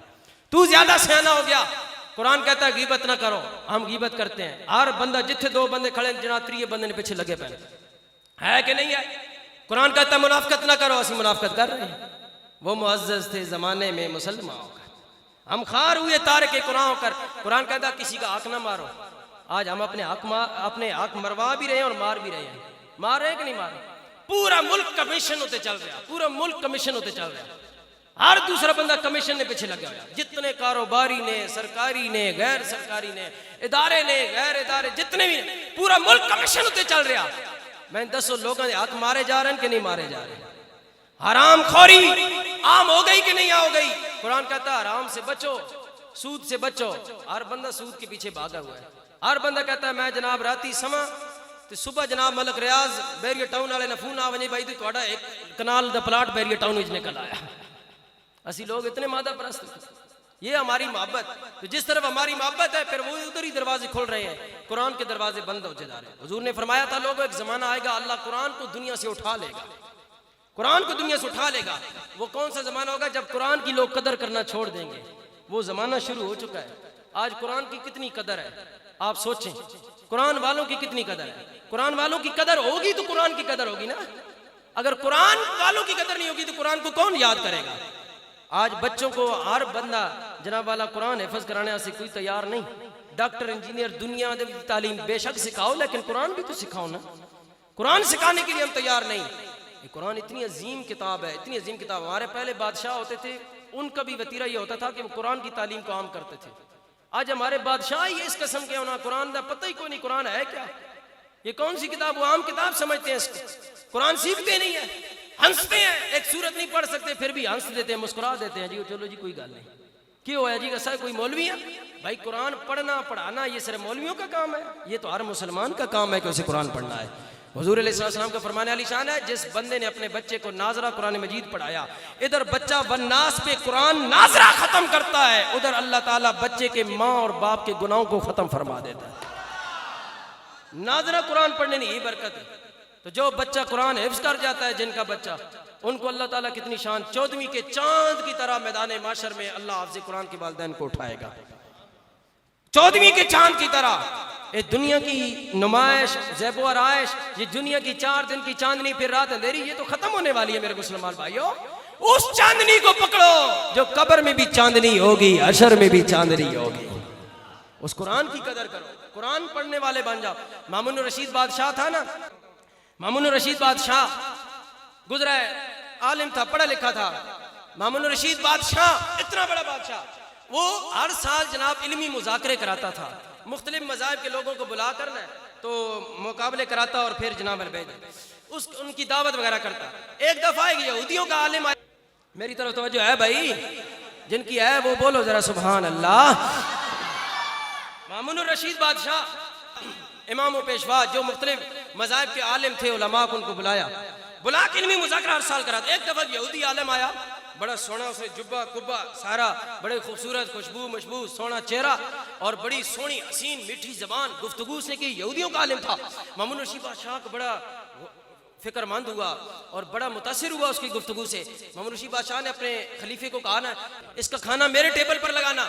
تو زیادہ سیانا ہو گیا. قرآن کہتا ہے غیبت نہ کرو. ہم غیبت کرتے ہیں. ہر بندہ جتھے دو بندے کھڑے جناب تریے بندے نے پیچھے لگے پہنے ہے کہ نہیں ہے. قرآن کہتا ہے منافقت نہ کرو, اسی منافقت کر رہے ہیں. وہ معزز تھے زمانے میں مسلمان ہو کر, ہم خار ہوئے تارک قرآن ہو کر. قرآن کہتا ہے کسی کا حق نہ مارو. آج ہم اپنے حق مروا بھی رہے ہیں اور مار بھی رہے ہیں. مار رہے کہ نہیں مار رہے؟ پورا ملک کمیشن ہوتے چل رہا, پورا ملک کمیشن ہوتے چل رہا. ہر دوسرا بندہ کمیشن نے پیچھے لگا ہوا. جتنے کاروباری نے, سرکاری نے, غیر سرکاری نے, ادارے نے, غیر ادارے, جتنے بھی پورا ملک کمیشن ہوتے چل رہا. میں دسو لوگوں کے حق مارے جا رہے ہیں کہ نہیں مارے جا رہے ہیں؟ حرام خوری عام ہو گئی کہ نہیں ہو گئی؟ قرآن کہتا ہے حرام سے بچو, سود سے بچو. ہر بندہ سود کے پیچھے بھاگا ہوا ہے. ہر بندہ کہتا ہے میں جناب راتی سما تو صبح جناب ملک ریاض بیریہ ٹاؤن والے نے فون آ ونجے بھائی تھوڑا ایک کنال دا پلاٹ بیریہ ٹاؤن وچ نکل آیا. اسی لوگ اتنے مادہ پرست. یہ ہماری محبت. تو جس طرف ہماری محبت ہے پھر وہ ادھر ہی دروازے کھول رہے ہیں, قرآن کے دروازے بند ہوتے جا رہے ہیں. حضور نے فرمایا تھا لوگوں ایک زمانہ آئے گا اللہ قرآن کو دنیا سے اٹھا لے گا, قرآن کو دنیا سے اٹھا لے گا. وہ کون سا زمانہ ہوگا جب قرآن کی لوگ قدر کرنا چھوڑ دیں گے. وہ زمانہ شروع ہو چکا ہے. آج قرآن کی کتنی قدر ہے آپ سوچیں. قرآن والوں کی کتنی قدر ہے. قرآن والوں کی قدر ہوگی تو قرآن کی قدر ہوگی نا. اگر قرآن والوں کی قدر نہیں ہوگی تو قرآن کو کون یاد کرے گا. آج بچوں کو ہر بندہ جناب والا قرآن حفظ کرانے سے کوئی تیار نہیں. ڈاکٹر انجینئر دنیا دی تعلیم بے شک سکھاؤ, لیکن قرآن بھی تو سکھاؤ نا. قرآن سکھانے کے لیے ہم تیار نہیں. یہ قرآن اتنی عظیم کتاب ہے, اتنی عظیم کتاب. ہمارے پہلے بادشاہ ہوتے تھے, ان کا بھی وتیرہ یہ ہوتا تھا کہ وہ قرآن کی تعلیم کو عام کرتے تھے. آج ہمارے بادشاہ ہی اس قسم کے ہونا, قرآن دا پتہ ہی کوئی نہیں قرآن ہے کیا. یہ کون سی کتاب, وہ عام کتاب سمجھتے ہیں اس کو. قرآن سیکھتے نہیں ہیں, ہنستے ہیں. ایک سورت نہیں پڑھ سکتے پھر بھی ہنس دیتے ہیں, مسکرا دیتے ہیں. جی چلو جی کوئی گل نہیں. کیوں ہے جی ایسا کوئی مولوی ہے؟ بھائی قرآن پڑھنا پڑھانا یہ صرف مولویوں کا کام ہے؟ یہ تو ہر مسلمان کا کام ہے کہ اسے قرآن پڑھنا ہے. حضور علیہ السلام کا فرمانے علی شان ہے, جس بندے نے اپنے بچے کو ناظرہ قرآن مجید پڑھایا, ادھر بچہ والناس پہ قرآن ناظرہ ختم کرتا ہے, ادھر اللہ تعالیٰ بچے کے ماں اور باپ کے گناہوں کو ختم فرما دیتا ہے. ناظرہ قرآن پڑھنے نہیں یہ برکت ہے. تو جو بچہ قرآن حفظ کر جاتا ہے, جن کا بچہ, ان کو اللہ تعالیٰ کتنی شان, 14ویں کے چاند کی طرح میدان محشر میں اللہ حافظ قرآن کے والدین کو اٹھائے گا. 14ویں کے چاند کی طرح. یہ دنیا کی نمائش, زیب و آرائش, یہ دنیا کی 4 دن کی چاندنی پھر رات اندھیری, یہ تو ختم ہونے والی ہے میرے مسلمان بھائیوں. اس چاندنی کو پکڑو جو قبر میں بھی چاندنی ہوگی, حشر میں بھی چاندنی ہوگی. اس قرآن کی قدر کرو, قرآن پڑھنے والے بن جاؤ. مامون الرشید بادشاہ تھا نا, مامون الرشید بادشاہ گزرا ہے, عالم تھا, پڑھا لکھا تھا. مامون الرشید بادشاہ اتنا بڑا بادشاہ, وہ ہر سال جناب علمی مذاکرے کراتا تھا. مختلف مذاہب کے لوگوں کو بلا کر نا تو مقابلے کراتا اور پھر جناب ان کی دعوت وغیرہ کرتا. ایک دفعہ ایک یہودیوں کا عالم آیا, میری طرف توجہ ہے بھائی, جن کی ہے وہ بولو ذرا سبحان اللہ. مامون الرشید بادشاہ امام و پیشوا جو مختلف مذاہب کے عالم تھے, علماء کو ان کو بلا کے علمی مذاکرہ ہر سال کراتا. ایک دفعہ یہودی عالم آیا, بڑا سونا, اس نے جبہ کبہ سارا, بڑے خوبصورت خوشبو مشبو سونا چہرہ اور بڑی سونی حسین میٹھی زبان, گفتگو اس نے کی. یہودیوں کا عالم تھا. مامون الرشید بادشاہ کو بڑا فکر مند ہوا اور بڑا متاثر ہوا اس کی گفتگو سے. مامون الرشید بادشاہ نے اپنے خلیفے کو کہا نا, اس کا کھانا میرے ٹیبل پر لگانا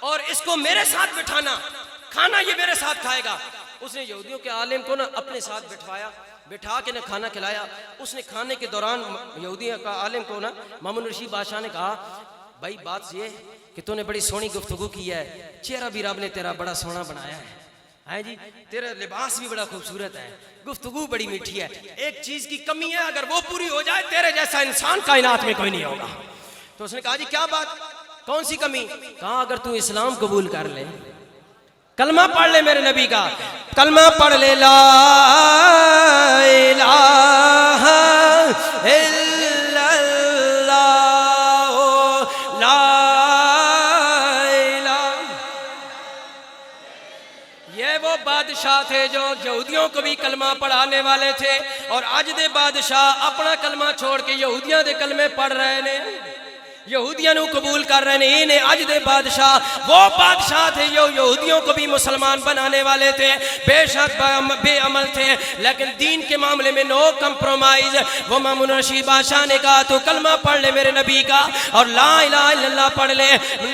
اور اس کو میرے ساتھ بٹھانا, کھانا یہ میرے ساتھ کھائے گا. اس نے یہودیوں کے عالم کو نا اپنے ساتھ بٹھوایا, بٹھا کے نہ کھانا کھلایا. اس نے کھانے کے دوران یہودیوں کا عالم کو نا مامون الرشید بادشاہ نے کہا, بھائی بات یہ کہ تو نے بڑی سونی گفتگو کی ہے, چہرہ بھی رب نے تیرا بڑا سونا بنایا ہے, ہے جی تیرا لباس بھی بڑا خوبصورت ہے, گفتگو بڑی میٹھی ہے, ایک چیز کی کمی ہے, اگر وہ پوری ہو جائے تیرے جیسا انسان کائنات میں کوئی نہیں ہوگا. تو اس نے کہا جی کیا بات, کون سی کمی؟ کہا اگر تو اسلام قبول کر لے, کلمہ پڑھ لے میرے نبی کا, کلمہ پڑھ لے لا الہ الا اللہ لا الہ. یہ وہ بادشاہ تھے جو یہودیوں کو بھی کلمہ پڑھانے والے تھے, اور اج دے بادشاہ اپنا کلمہ چھوڑ کے یہودیاں دے کلمے پڑھ رہے نے, یہودیاں نو قبول کر رہے ہیں. انہیں اج دے بادشاہ وہ بادشاہ تھے جو یہودیوں کو بھی مسلمان بنانے والے تھے, بے شک بے عمل تھے, لیکن دین کے معاملے میں نو کمپرومائز. وہ مامون رشید بادشاہ نے کہا تو کلمہ پڑھ لے میرے نبی کا اور لا الہ الا اللہ پڑھ لے,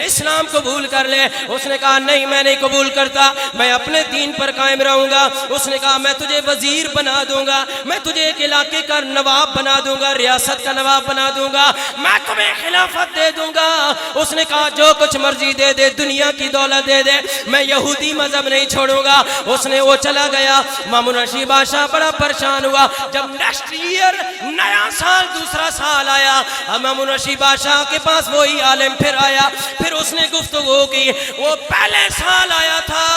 اسلام قبول کر لے. اس نے کہا نہیں میں نہیں قبول کرتا, میں اپنے دین پر قائم رہوں گا. اس نے کہا میں تجھے وزیر بنا دوں گا, میں تجھے ایک علاقے کا نواب بنا دوں گا, ریاست کا نواب بنا دوں گا, میں تمہیں خلافت دے دوں گا. اس نے کہا جو کچھ مرضی دے دے, دنیا کی دولت دے دے, میں یہودی مذہب نہیں چھوڑوں گا. اس نے وہ چلا گیا. مامون رشید بادشاہ بڑا پریشان ہوا. جب نیکسٹ ایئر نیا سال دوسرا سال آیا, مامون رشید بادشاہ کے پاس وہی عالم پھر آیا. پھر اس نے گفتگو کی. وہ پہلے سال آیا تھا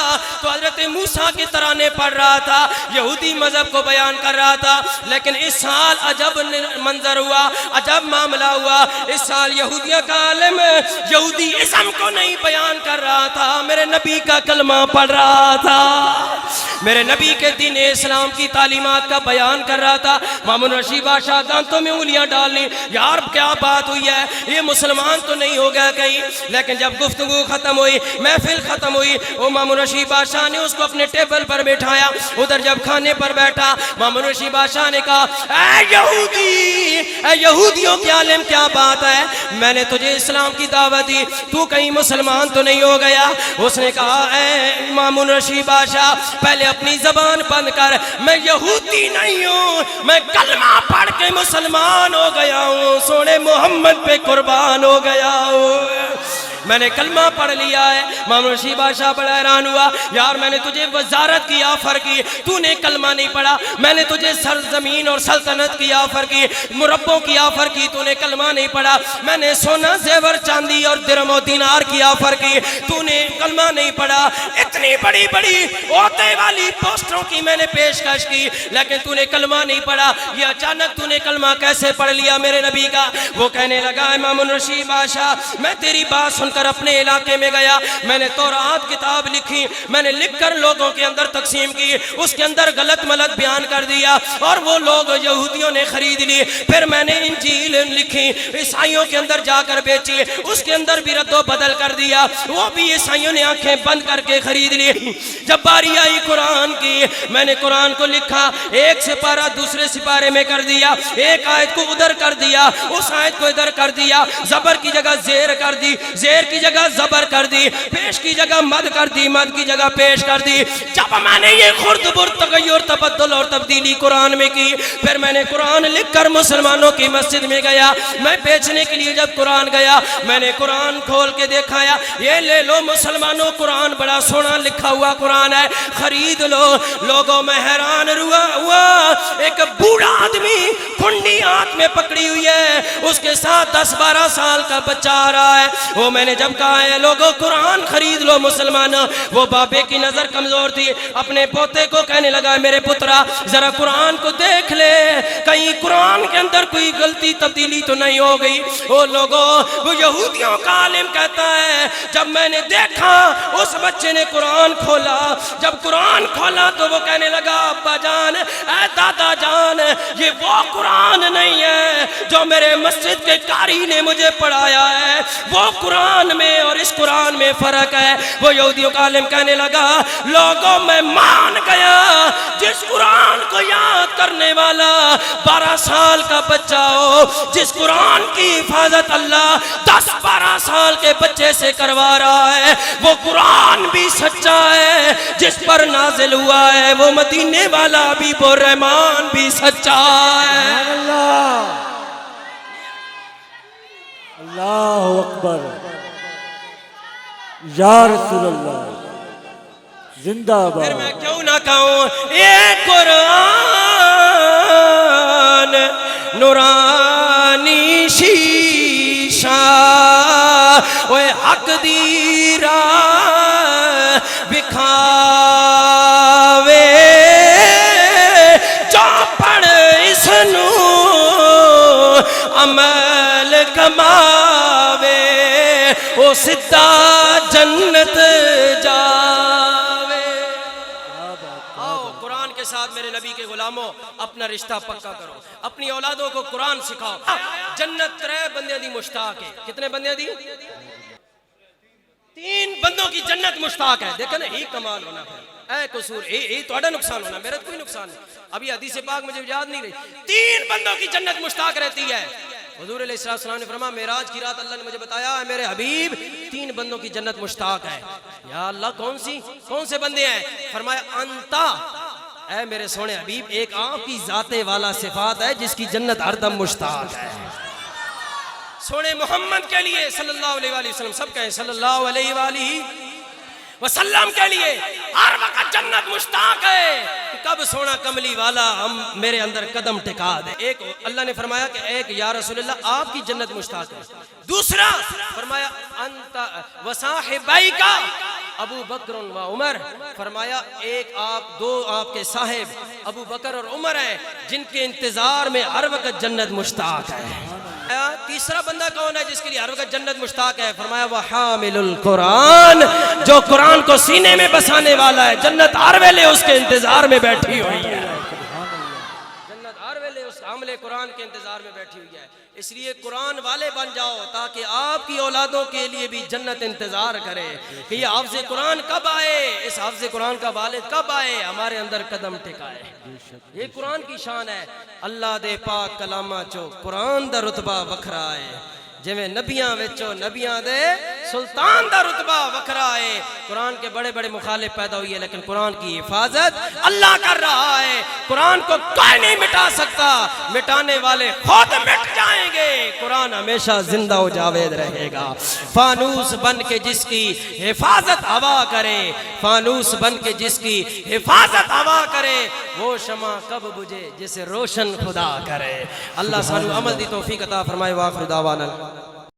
تو حضرت موسیٰ کی ترانے پڑھ رہا تھا, یہودی مذہب کو بیان کر رہا تھا, لیکن اس سال عجب منظر ہوا, عجب معاملہ ہوا. اس سال یہودیہ کا عالم یہودی اسم کو نہیں بیان کر رہا تھا, میرے نبی کا کلمہ پڑھ رہا تھا, میرے نبی کے دین اسلام کی تعلیمات کا بیان کر رہا تھا. مامون رشید بادشاہ دانتوں میں انگلیاں ڈالنی, یار کیا بات ہوئی ہے, یہ مسلمان تو نہیں ہو گیا کہیں. لیکن جب گفتگو ختم ہوئی, محفل ختم ہوئی, وہ مامون رشید بادشاہ نے اس کو اپنے ٹیبل پر بٹھایا. ادھر جب کھانے پر بیٹھا, مامون رشید بادشاہ نے کہا اے یہودی, اے یہودیوں کے عالم کیا بات ہے, میں نے تجھے اسلام کی دعوت دی, تو کہیں مسلمان تو نہیں ہو گیا؟ اس نے کہا اے مامون رشید بادشاہ پہلے اپنی زبان بند کر, میں یہودی نہیں ہوں, میں کلمہ پڑھ کے مسلمان ہو گیا ہوں, سونے محمد پہ قربان ہو گیا ہوں, میں نے کلمہ پڑھ لیا ہے. مامون رشید بادشاہ بڑا حیران ہوا, یار میں نے تجھے وزارت کی آفر کی, تو نے کلمہ نہیں پڑھا. میں نے تجھے سرزمین اور سلطنت کی آفر کی, مربوں کی آفر کی, تو نے کلمہ نہیں پڑھا. میں نے سونا زیور چاندی اور درم و دینار کی آفر کی, تو نے کلمہ نہیں پڑھا. اتنی بڑی بڑی عہدے والی پوسٹوں کی میں نے پیشکش کی, لیکن تو نے کلمہ نہیں پڑھا. یہ اچانک تو نے کلمہ کیسے پڑھ لیا میرے نبی کا؟ وہ کہنے لگا مامون رشید بادشاہ میں تیری بات سن کر اپنے علاقے میں گیا, میں نے تورات کتاب لکھی, میں نے لکھ کر لوگوں کے اندر تقسیم کی, اس کے اندر غلط ملت بیان کر دیا اور وہ لوگ یہودیوں نے خرید لی. پھر میں نے انجیل لکھی, عیسائیوں کے اندر جا کر بیچی, اس کے اندر بھی رد و بدل کر دیا, وہ بھی عیسائیوں نے آنکھیں بند کر کے خرید لی. جب باری آئی قرآن کی, میں نے قرآن کو لکھا, ایک سپارہ دوسرے سپارے میں کر دیا, ایک آیت کو ادھر کر دیا, اس آیت کو ادھر کر دیا, زبر کی جگہ زیر کر دی, زیر کی جگہ زبر کر دی, پیش کی جگہ مد کر دی, مد کی جگہ پیش کر دی. جب میں نے یہ خرد برد تغیر تبدل اور تبدیلی قرآن میں کی, پھر میں نے قرآن لکھ کر مسلمانوں کی مسجد میں گیا. میں بیچنے کے لیے جب قرآن گیا, میں نے قرآن کھول کے دیکھایا, یہ لے لو مسلمانوں, قرآن بڑا سونا لکھا ہوا قرآن ہے, خرید لو. لوگوں میں حیران ہوا, ایک بوڑھا آدمی کنڈی ہاتھ میں پکڑی ہوئی ہے, اس کے ساتھ 10-12 سال کا بچہ آ رہا ہے. وہ میں نے جب کہا ہے لوگوں قرآن خرید لو مسلمانوں, وہ بابے کی نظر کمزور تھی, اپنے پوتے کو کہنے لگا میرے پترا ذرا قرآن کو دیکھ لے, کہیں قرآن کے اندر کوئی غلطی تبدیلی تو نہیں ہو گئی. وہ لوگوں, وہ یہودیوں کا عالم کہتا ہے جب میں نے دیکھا اس بچے نے قرآن کھولا, جب قرآن کھولا تو وہ کہنے لگا ابا جان, اے دادا جان, یہ وہ قرآن نہیں ہے جو میرے مسجد کے قاری نے مجھے پڑھایا ہے, وہ قرآن میں اور اس قرآن میں فرق ہے. وہ یہودیوں کا عالم کہنے لگا لوگوں میں مان گیا, جس قرآن کو یاد کرنے والا 12 سال کا بچہ ہو, جس قرآن کی حفاظت اللہ 10-12 سال کے بچے سے کروا رہا ہے, وہ قرآن بھی سچا ہے, جس پر نازل ہوا ہے وہ مدینے والا حبیب الرحمان بھی سچا ہے. اللہ اکبر, یا رسول اللہ, زندہ پھر باد میں کیوں نہ کہوں یہ قرآن نورانی شیشہ وہ حق دی راہ بکھاوے جو پڑھ اس نو عمل کماوے وہ سدھا جنت جاوے۔ آؤ قرآن کے ساتھ میرے نبی کے غلاموں اپنا رشتہ پکا کرو، اپنی اولادوں کو قرآن سکھاؤ۔ جنت 3 بندے دی مشتاق ہے۔ کتنے بندے دی؟ 3 بندوں کی جنت مشتاق ہے۔ دیکھیں نا ہی کمال ہونا پھر اے قصور ہی تھوڑا نقصان ہونا، میرا کوئی نقصان نہیں۔ ابھی حدیث پاک مجھے یاد نہیں رہی، 3 بندوں کی جنت مشتاق رہتی ہے۔ حضور علیہ السلام نے فرمایا معراج کی رات اللہ نے مجھے بتایا ہے میرے حبیب 3 بندوں کی جنت مشتاق ہے۔ یا اللہ کون سے بندے ہیں؟ فرمایا انتا، اے میرے سونے حبیب ایک آپ کی ذات والا صفات ہے جس کی جنت ہر دم مشتاق ہے۔ سونے محمد کے لیے صلی اللہ علیہ وآلہ وسلم، سب کہیں صلی اللہ علیہ وآلہ وسلم کے لیے ہر وقت جنت مشتاق ہے۔ کب سونا کملی والا ہم میرے اندر قدم ٹکا دے۔ ایک اللہ نے فرمایا کہ ایک یا رسول اللہ آپ کی جنت مشتاق ہے۔ دوسرا فرمایا انت وصاحبیک ابو بکر و عمر، فرمایا ایک آپ 2 آپ کے صاحب ابو بکر اور عمر ہیں جن کے انتظار میں ہر وقت جنت مشتاق ہے۔ تیسرا بندہ کون ہے جس کے لیے ہر وقت جنت مشتاق ہے؟ فرمایا وہ حامل القرآن، جو قرآن کو سینے میں بسانے والا ہے، جنت ہر ویلے اس کے انتظار میں بیٹھی ہوئی ہے۔ جنت ہر ویلے اس حامل قرآن کے انتظار میں بیٹھی ہوئی ہے۔ اس لیے قرآن والے بن جاؤ تاکہ آپ کی اولادوں کے لیے بھی جنت انتظار کرے کہ یہ حافظ قرآن کب آئے، اس حافظ قرآن کا والد کب آئے، ہمارے اندر قدم ٹکائے۔ یہ قرآن کی شان ہے۔ اللہ دے پاک کلامہ چو قرآن دا رتبہ وکھرا ہے، جویں نبیاں وچوں نبیاں دے سلطان دا رتبہ وکھرا ہے۔ قرآن کے بڑے بڑے مخالف پیدا ہوئی ہے لیکن قرآن کی حفاظت اللہ کر رہا ہے۔ قرآن کو کوئی نہیں مٹا سکتا، مٹانے والے خود مٹ جائیں گے، قرآن ہمیشہ زندہ و جاوید رہے گا۔ فانوس بن کے جس کی حفاظت ہوا کرے، فانوس بن کے جس کی حفاظت ہوا کرے، وہ شمع کب بجھے جسے روشن خدا کرے۔ اللہ سانو عمل دی توفیق عطا فرمائے۔ وآخر دعوانا